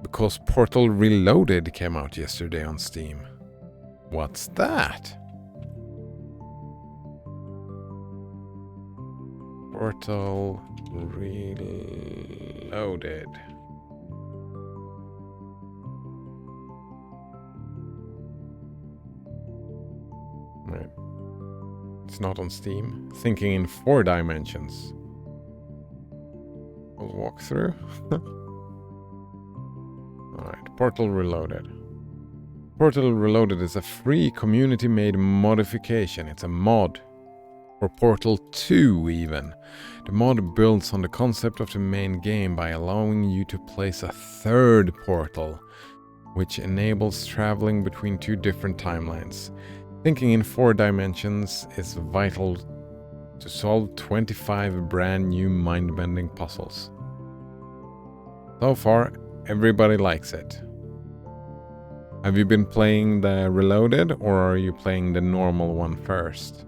Because Portal Reloaded came out yesterday on Steam. What's that? Portal Reloaded. Right. It's not on Steam. Thinking in 4 dimensions. We'll walk through. Alright, Portal Reloaded. Portal Reloaded is a free community-made modification. It's a mod. For Portal 2 even. The mod builds on the concept of the main game by allowing you to place a third portal, which enables traveling between 2 different timelines. Thinking in 4 dimensions is vital to solve 25 brand new mind-bending puzzles. So far, everybody likes it. Have you been playing the Reloaded, or are you playing the normal one first?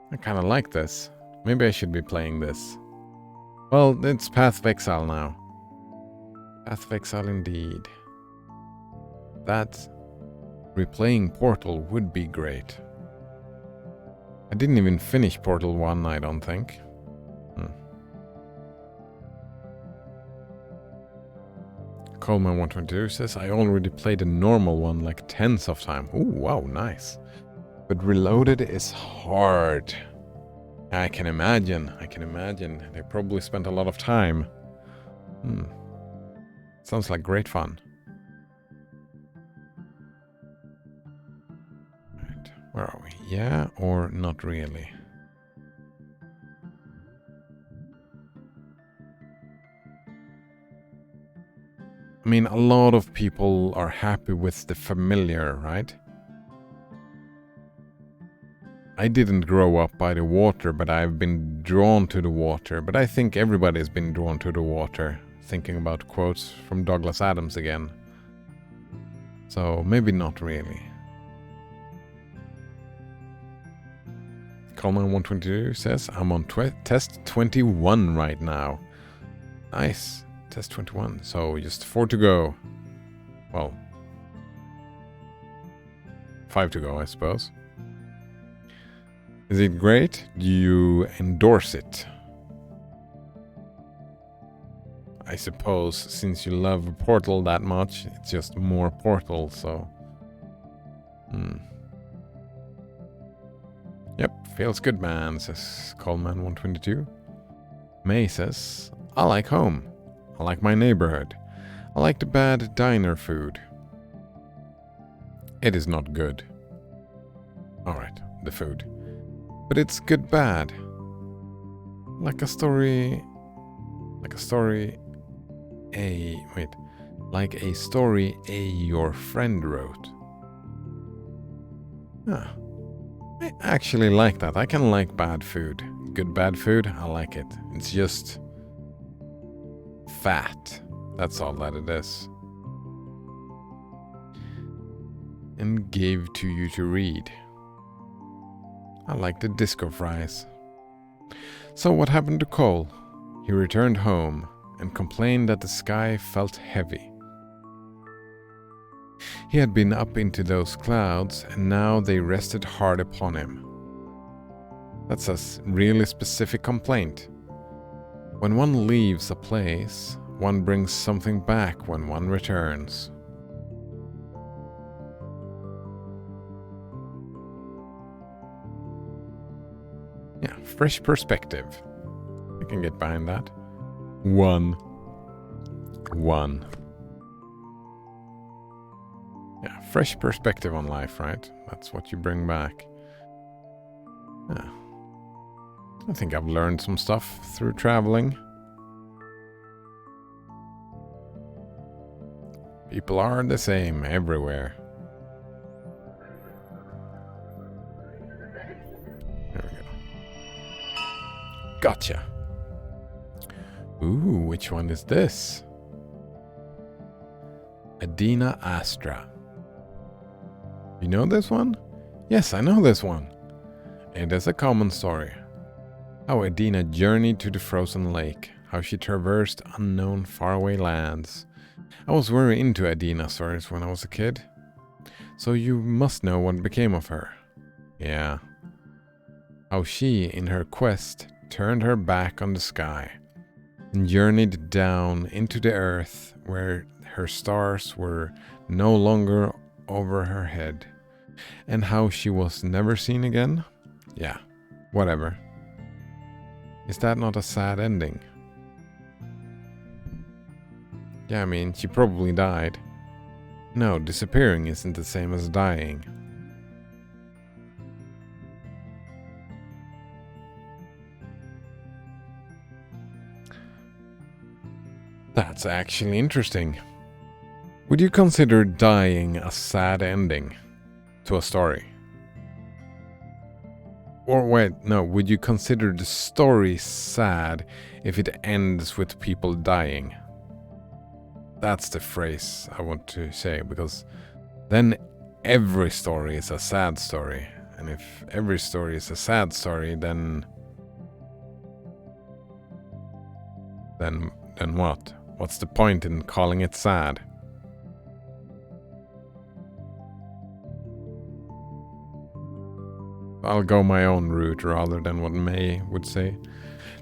I kind of like this. Maybe I should be playing this. Well, it's Path of Exile now. Path of Exile indeed. That replaying Portal would be great. I didn't even finish Portal 1, I don't think. Coleman122 says, I already played the normal one like tens of times. Ooh, wow, nice. But Reloaded is hard. I can imagine. They probably spent a lot of time. Sounds like great fun. Right, where are we? Yeah, or not really? I mean, a lot of people are happy with the familiar, right? I didn't grow up by the water, but I've been drawn to the water. But I think everybody's been drawn to the water. Thinking about quotes from Douglas Adams again. So maybe not really. Coleman122 says, I'm on test 21 right now. Nice. Test 21. So just 4 to go. Well, 5 to go, I suppose. Is it great? Do you endorse it? I suppose since you love Portal that much, it's just more Portal, so... Yep, feels good, man, says Coleman122. May says, I like home. I like my neighborhood. I like the bad diner food. It is not good. Alright, the food. But it's good bad. Like a story your friend wrote. Ah, I actually like that. I can like bad food. Good bad food, I like it. It's just fat. That's all that it is. And gave to you to read. I like the disco fries. So what happened to Cole? He returned home and complained that the sky felt heavy. He had been up into those clouds and now they rested hard upon him. That's a really specific complaint. When one leaves a place, one brings something back when one returns. Yeah, fresh perspective. I can get behind that. One. Yeah, fresh perspective on life, right? That's what you bring back. Yeah. I think I've learned some stuff through traveling. People are the same everywhere. There we go. Gotcha. Ooh, which one is this? Adina Astra. You know this one? Yes, I know this one. It is a common story. How Adina journeyed to the frozen lake. How she traversed unknown faraway lands. I was very into Adina stories when I was a kid. So you must know what became of her. Yeah. How she, in her quest, turned her back on the sky and journeyed down into the earth where her stars were no longer over her head. And how she was never seen again? Yeah, whatever. Is that not a sad ending? Yeah, I mean, she probably died. No, disappearing isn't the same as dying. That's actually interesting. Would you consider dying a sad ending to a story? Or wait, no, would you consider the story sad if it ends with people dying? That's the phrase I want to say, because then every story is a sad story. And if every story is a sad story, then what? What's the point in calling it sad? I'll go my own route rather than what May would say.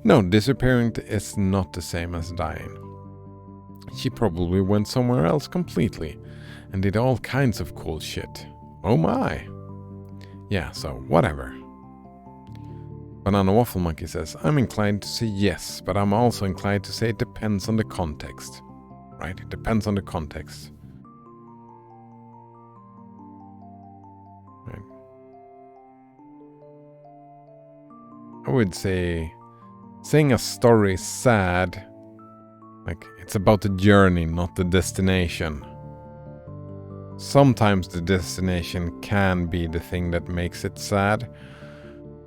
No, disappearing is not the same as dying. She probably went somewhere else completely and did all kinds of cool shit. Oh my. Yeah, so whatever. Banana Waffle Monkey says, I'm inclined to say yes, but I'm also inclined to say it depends on the context. Right? It depends on the context. Right. I would say saying a story is sad, like it's about the journey, not the destination. Sometimes the destination can be the thing that makes it sad.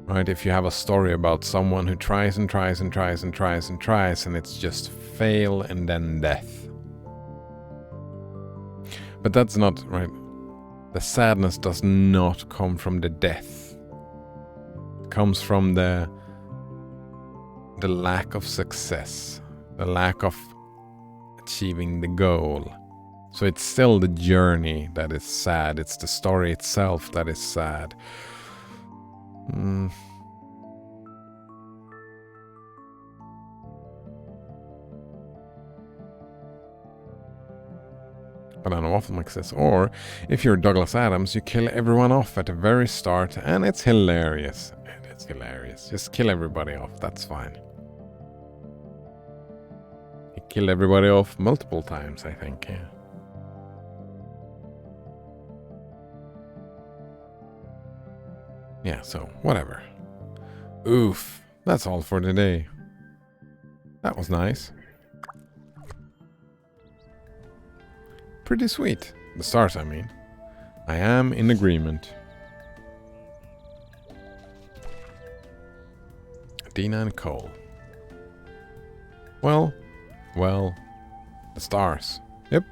Right, if you have a story about someone who tries and tries and tries and tries and tries and it's just fail and then death. But that's not, right, the sadness does not come from the death. It comes from the lack of success, the lack of achieving the goal. So it's still the journey that is sad, it's the story itself that is sad. Banana Waffle Mix says, or if you're Douglas Adams, you kill everyone off at the very start and it's hilarious. It's hilarious. Just kill everybody off, that's fine. He killed everybody off multiple times, I think, yeah. Yeah, so, whatever. Oof, that's all for today. That was nice. Pretty sweet. The stars, I mean. I am in agreement. Dina and Cole. Well, the stars. Yep.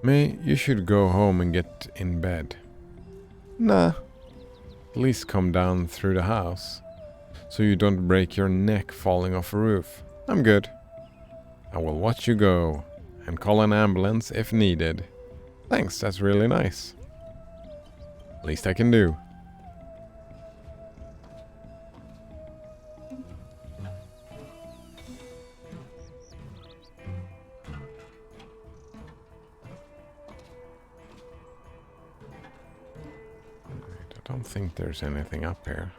May, you should go home and get in bed. Nah. At least come down through the house, so you don't break your neck falling off a roof. I'm good. I will watch you go, and call an ambulance if needed. Thanks, that's really nice. Least I can do. I don't think there's anything up here.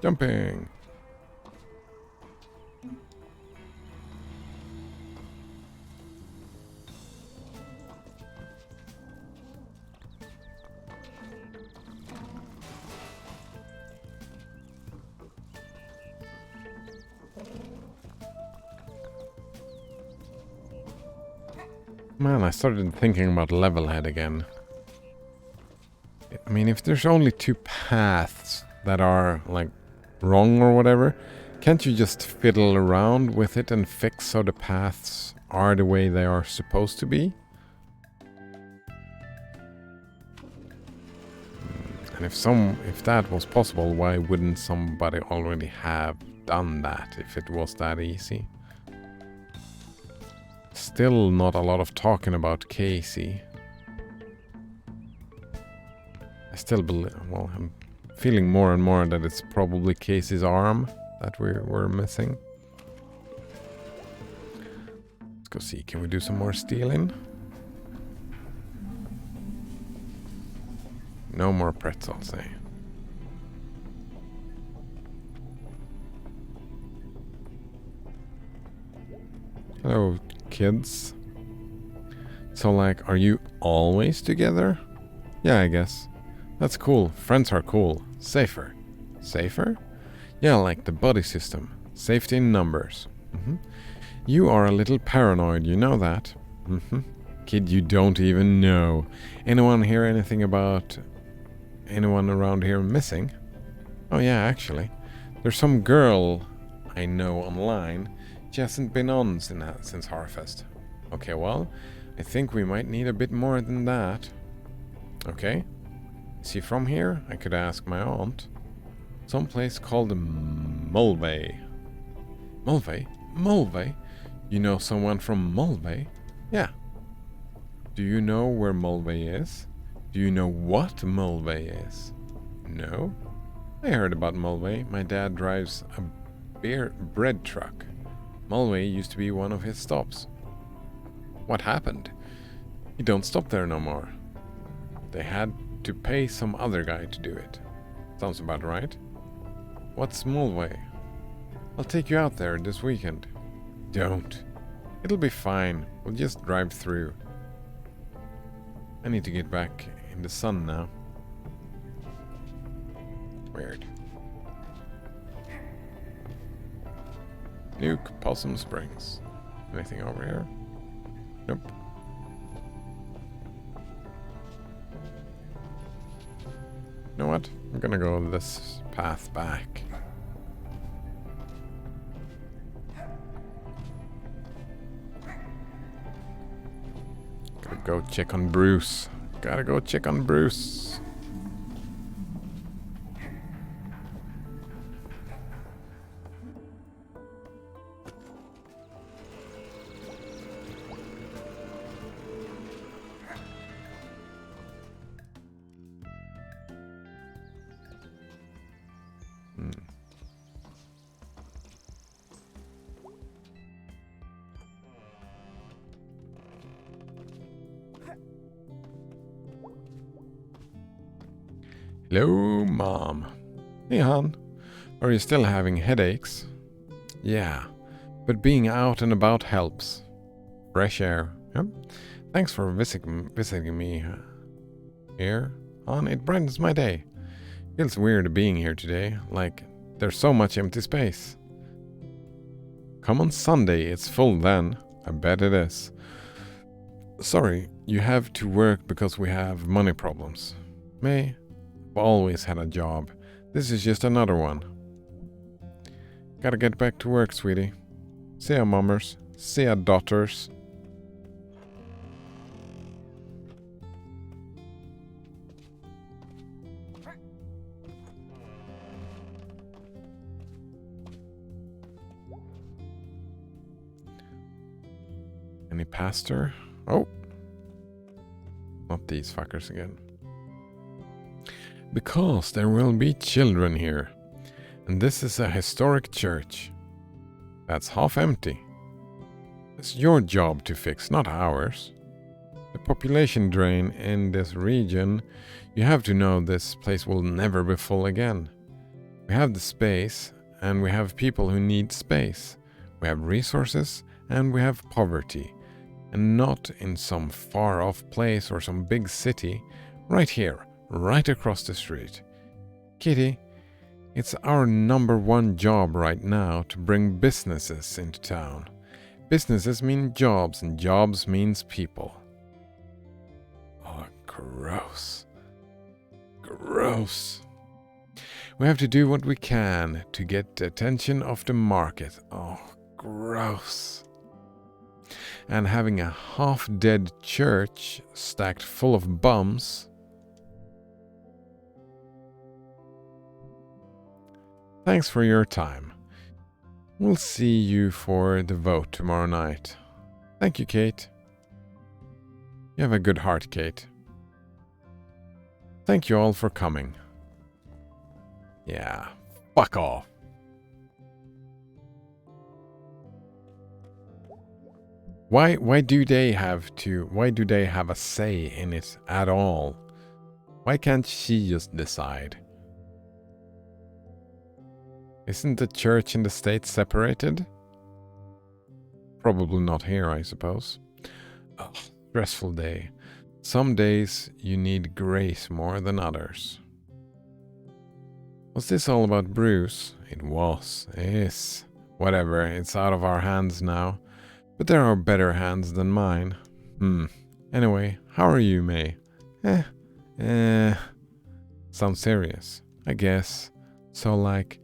Jumping! Man, I started thinking about level head again. I mean, if there's only 2 paths that are, like, wrong or whatever, can't you just fiddle around with it and fix so the paths are the way they are supposed to be? And if that was possible, why wouldn't somebody already have done that if it was that easy? Still not a lot of talking about Casey. I still believe, well, I'm feeling more and more that it's probably Casey's arm that we're missing. Let's go see, can we do some more stealing? No more pretzels, eh? Hello, kids. So, like, are you always together? Yeah, I guess. That's cool. Friends are cool. Safer. Safer? Yeah, like the buddy system. Safety in numbers. You are a little paranoid, you know that. Kid, you don't even know. Anyone hear anything about anyone around here missing? Oh yeah, actually. There's some girl I know online. She hasn't been on since Harfest. Okay, well, I think we might need a bit more than that. Okay. Is he from here? I could ask my aunt. Someplace called Mulvey. Mulvey? Mulvey? You know someone from Mulvey? Yeah. Do you know where Mulvey is? Do you know what Mulvey is? No? I heard about Mulvey. My dad drives a bread truck. Mulvey used to be one of his stops. What happened? You don't stop there no more. They had to pay some other guy to do it. Sounds about right. What's Mulvey? I'll take you out there this weekend. Don't. It'll be fine. We'll just drive through. I need to get back in the sun now. Weird. Nuke Possum Springs. Anything over here? Nope. You know what? I'm gonna go this path back. Gotta go check on Bruce. Gotta go check on Bruce. Hello, Mom. Hey, hon. Are you still having headaches? Yeah, but being out and about helps. Fresh air. Yep. Thanks for visiting me here, hon. It brightens my day. Feels weird being here today, like there's so much empty space. Come on Sunday, it's full then. I bet it is. Sorry, you have to work because we have money problems. May, I've always had a job. This is just another one. Gotta get back to work, sweetie. See ya, mummers. See ya, daughters. Any pastor? Oh. Not these fuckers again. Because there will be children here. And this is a historic church. That's half empty. It's your job to fix, not ours. The population drain in this region, you have to know this place will never be full again. We have the space, and we have people who need space. We have resources, and we have poverty. And not in some far-off place or some big city. Right here, right across the street. Kitty, it's our #1 job right now to bring businesses into town. Businesses mean jobs, and jobs means people. Oh, gross. Gross. We have to do what we can to get the attention of the market. Oh, gross. And having a half-dead church stacked full of bums. Thanks for your time. We'll see you for the vote tomorrow night. Thank you, Kate. You have a good heart, Kate. Thank you all for coming. Yeah, fuck off. Why do they have a say in it at all? Why can't she just decide? Isn't the church and the state separated? Probably not here, I suppose. Oh, stressful day. Some days you need grace more than others. Was this all about Bruce? It was. Is. Whatever, it's out of our hands now. But there are better hands than mine. Anyway, how are you, May? Sounds serious, I guess. So, like,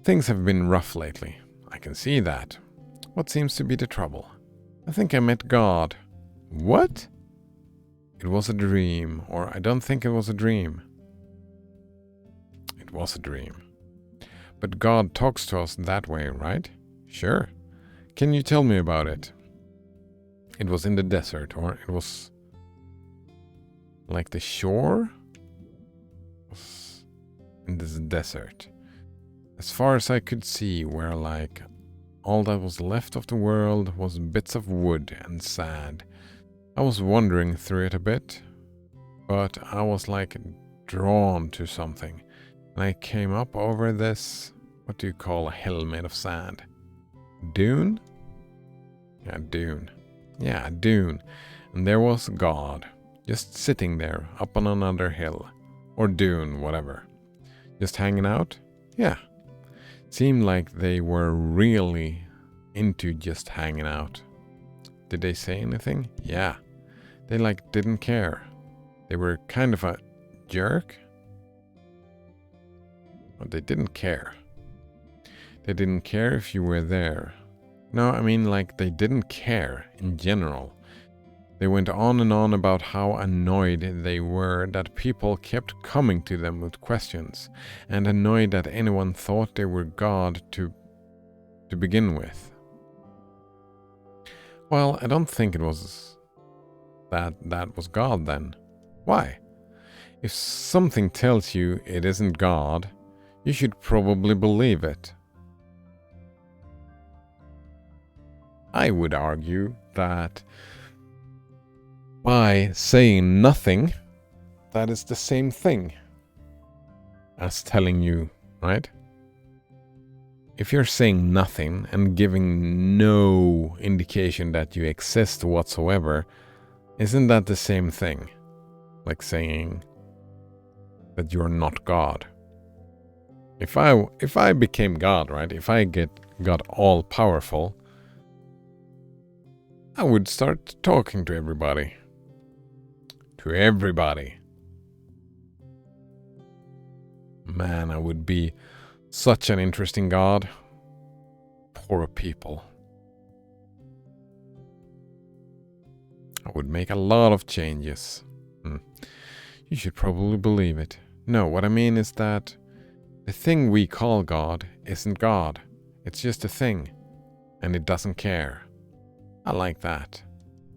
things have been rough lately. I can see that. What seems to be the trouble? I think I met God. What? It was a dream, or I don't think it was a dream. It was a dream. But God talks to us that way, right? Sure. Can you tell me about it? It was in the desert, or it was like the shore? It was in this desert. As far as I could see, where like all that was left of the world was bits of wood and sand. I was wandering through it a bit, but I was like drawn to something. And I came up over this, what do you call a hill made of sand? Dune? Yeah, dune. Yeah, dune. And there was God, just sitting there up on another hill. Or dune, whatever. Just hanging out? Yeah. Seemed like they were really into just hanging out. Did they say anything? Yeah. They like didn't care. They were kind of a jerk. But they didn't care. They didn't care if you were there. No, I mean like they didn't care in general. They went on and on about how annoyed they were that people kept coming to them with questions, and annoyed that anyone thought they were God to begin with. Well, I don't think it was that was God then. Why? If something tells you it isn't God, you should probably believe it. I would argue that by saying nothing, that is the same thing as telling you right? If you're saying nothing and giving no indication that you exist whatsoever, isn't that the same thing? Like saying that you're not God. If I became God, right? If I got all powerful, I would start talking to everybody. To everybody. Man, I would be such an interesting God. Poor people. I would make a lot of changes. You should probably believe it. No, what I mean is that the thing we call God isn't God. It's just a thing. And it doesn't care. I like that.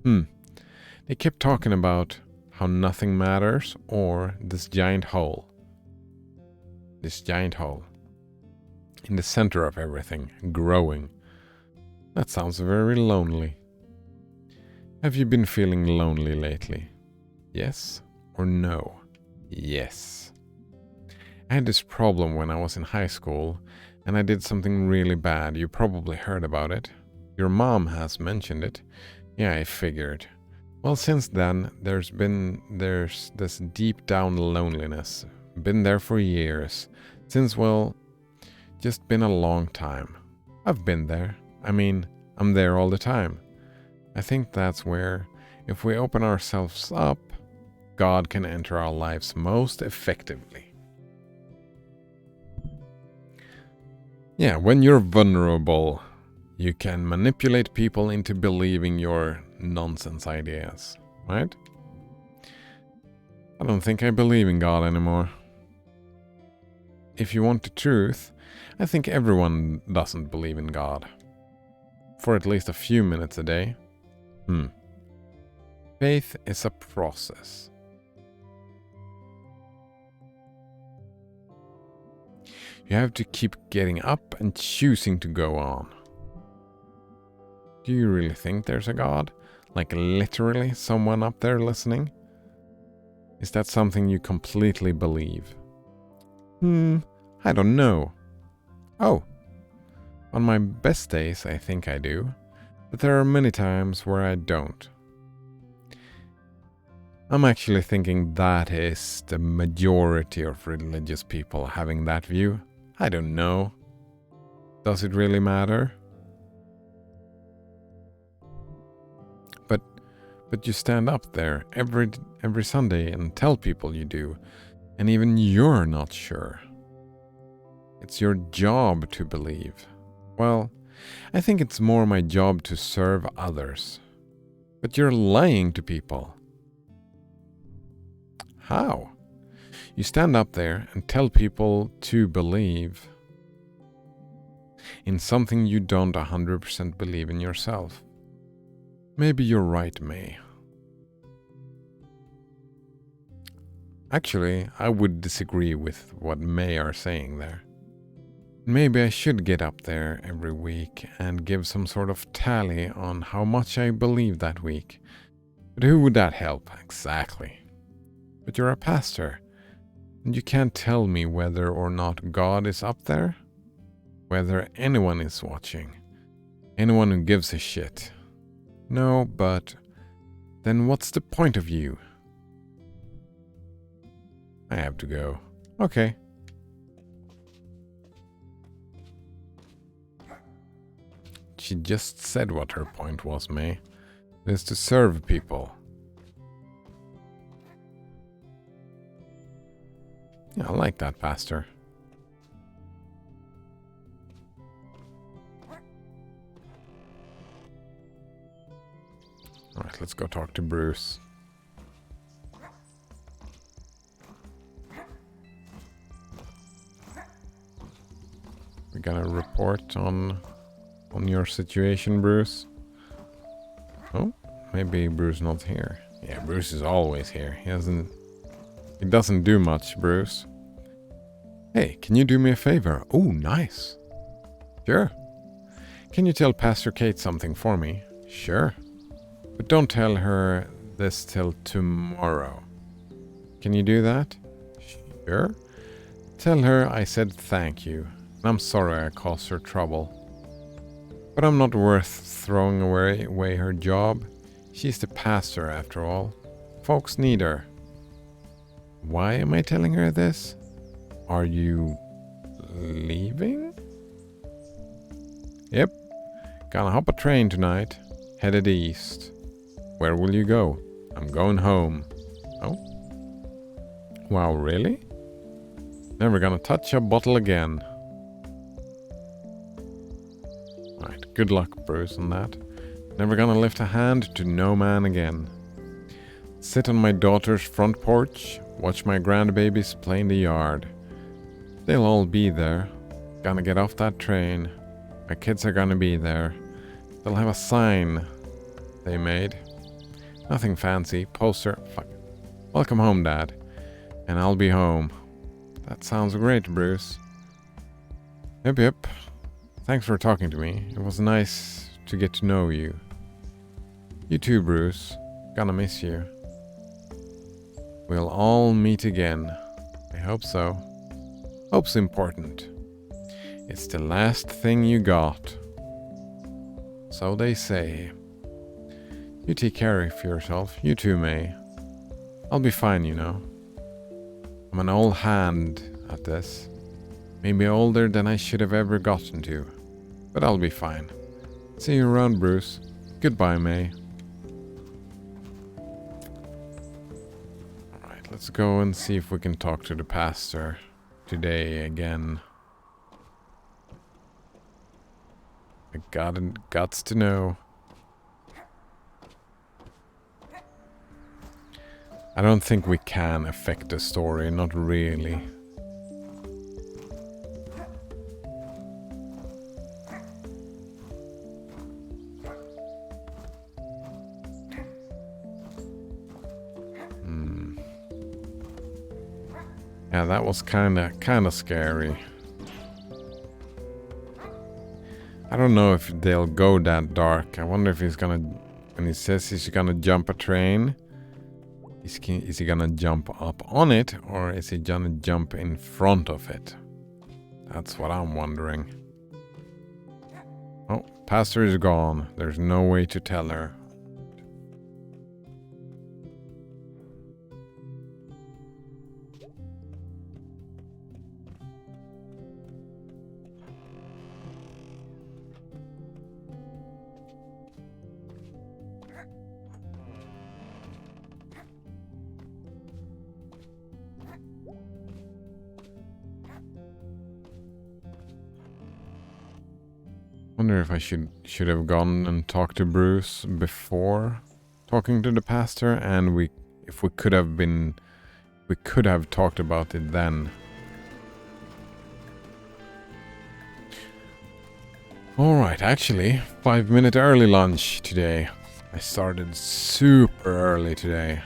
They kept talking about how nothing matters or this giant hole. This giant hole. In the center of everything, growing. That sounds very lonely. Have you been feeling lonely lately? Yes or no? Yes. I had this problem when I was in high school, and I did something really bad. You probably heard about it. Your mom has mentioned it. Yeah, I figured. Well, since then, there's this deep down loneliness. Been there for years. Since, well, just been a long time. I've been there. I mean, I'm there all the time. I think that's where, if we open ourselves up, God can enter our lives most effectively. Yeah, when you're vulnerable, you can manipulate people into believing your nonsense ideas, right? I don't think I believe in God anymore. If you want the truth, I think everyone doesn't believe in God. For at least a few minutes a day. Faith is a process. You have to keep getting up and choosing to go on. Do you really think there's a God? Like literally someone up there listening? Is that something you completely believe? I don't know. Oh, on my best days I think I do, but there are many times where I don't. I'm actually thinking that is the majority of religious people having that view. I don't know. Does it really matter? But you stand up there every Sunday and tell people you do, and even you're not sure. It's your job to believe. Well, I think it's more my job to serve others. But you're lying to people. How? You stand up there and tell people to believe in something you don't 100% believe in yourself. Maybe you're right, May. Actually, I would disagree with what May are saying there. Maybe I should get up there every week and give some sort of tally on how much I believe that week. But who would that help? Exactly. But you're a pastor, and you can't tell me whether or not God is up there, whether anyone is watching, anyone who gives a shit. No, but then what's the point of you? I have to go. Okay. She just said what her point was, May. It is to serve people. Yeah, I like that, Pastor. Alright, let's go talk to Bruce. We got a report on your situation, Bruce. Oh, maybe Bruce not here. Yeah, Bruce is always here. He doesn't do much, Bruce. Hey, can you do me a favor? Oh, nice. Sure. Can you tell Pastor Kate something for me? Sure. But don't tell her this till tomorrow. Can you do that? Sure. Tell her I said thank you, and I'm sorry I caused her trouble. But I'm not worth throwing away her job. She's the pastor, after all. Folks need her. Why am I telling her this? Are you leaving? Yep. Gonna hop a train tonight. Headed east. Where will you go? I'm going home. Oh? Wow, really? Never gonna touch a bottle again. Right, good luck, Bruce, on that. Never gonna lift a hand to no man again. Sit on my daughter's front porch, watch my grandbabies play in the yard. They'll all be there. Gonna get off that train. My kids are gonna be there. They'll have a sign they made. Nothing fancy. Poster. Fuck. Welcome home, Dad. And I'll be home. That sounds great, Bruce. Yep. Thanks for talking to me. It was nice to get to know you. You too, Bruce. Gonna miss you. We'll all meet again. I hope so. Hope's important. It's the last thing you got. So they say. You take care of yourself. You too, May. I'll be fine, you know. I'm an old hand at this. Maybe older than I should have ever gotten to. But I'll be fine. See you around, Bruce. Goodbye, May. Alright, let's go and see if we can talk to the pastor today again. I gots to know. I don't think we can affect the story, not really. Yeah, that was kinda scary. I don't know if they'll go that dark. I wonder if he's gonna, when he says he's gonna jump a train, is he gonna jump up on it, or is he gonna jump in front of it? That's what I'm wondering. Oh, pastor is gone. There's no way to tell her. Wonder if I should have gone and talked to Bruce before talking to the pastor, and we could have talked about it then. Alright, actually, 5-minute early lunch today. I started super early today.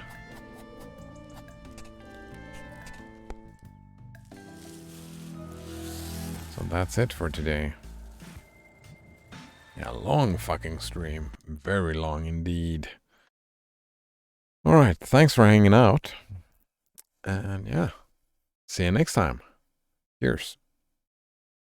So that's it for today. Yeah, long fucking stream. Very long indeed. Alright, thanks for hanging out. And yeah, see you next time. Cheers.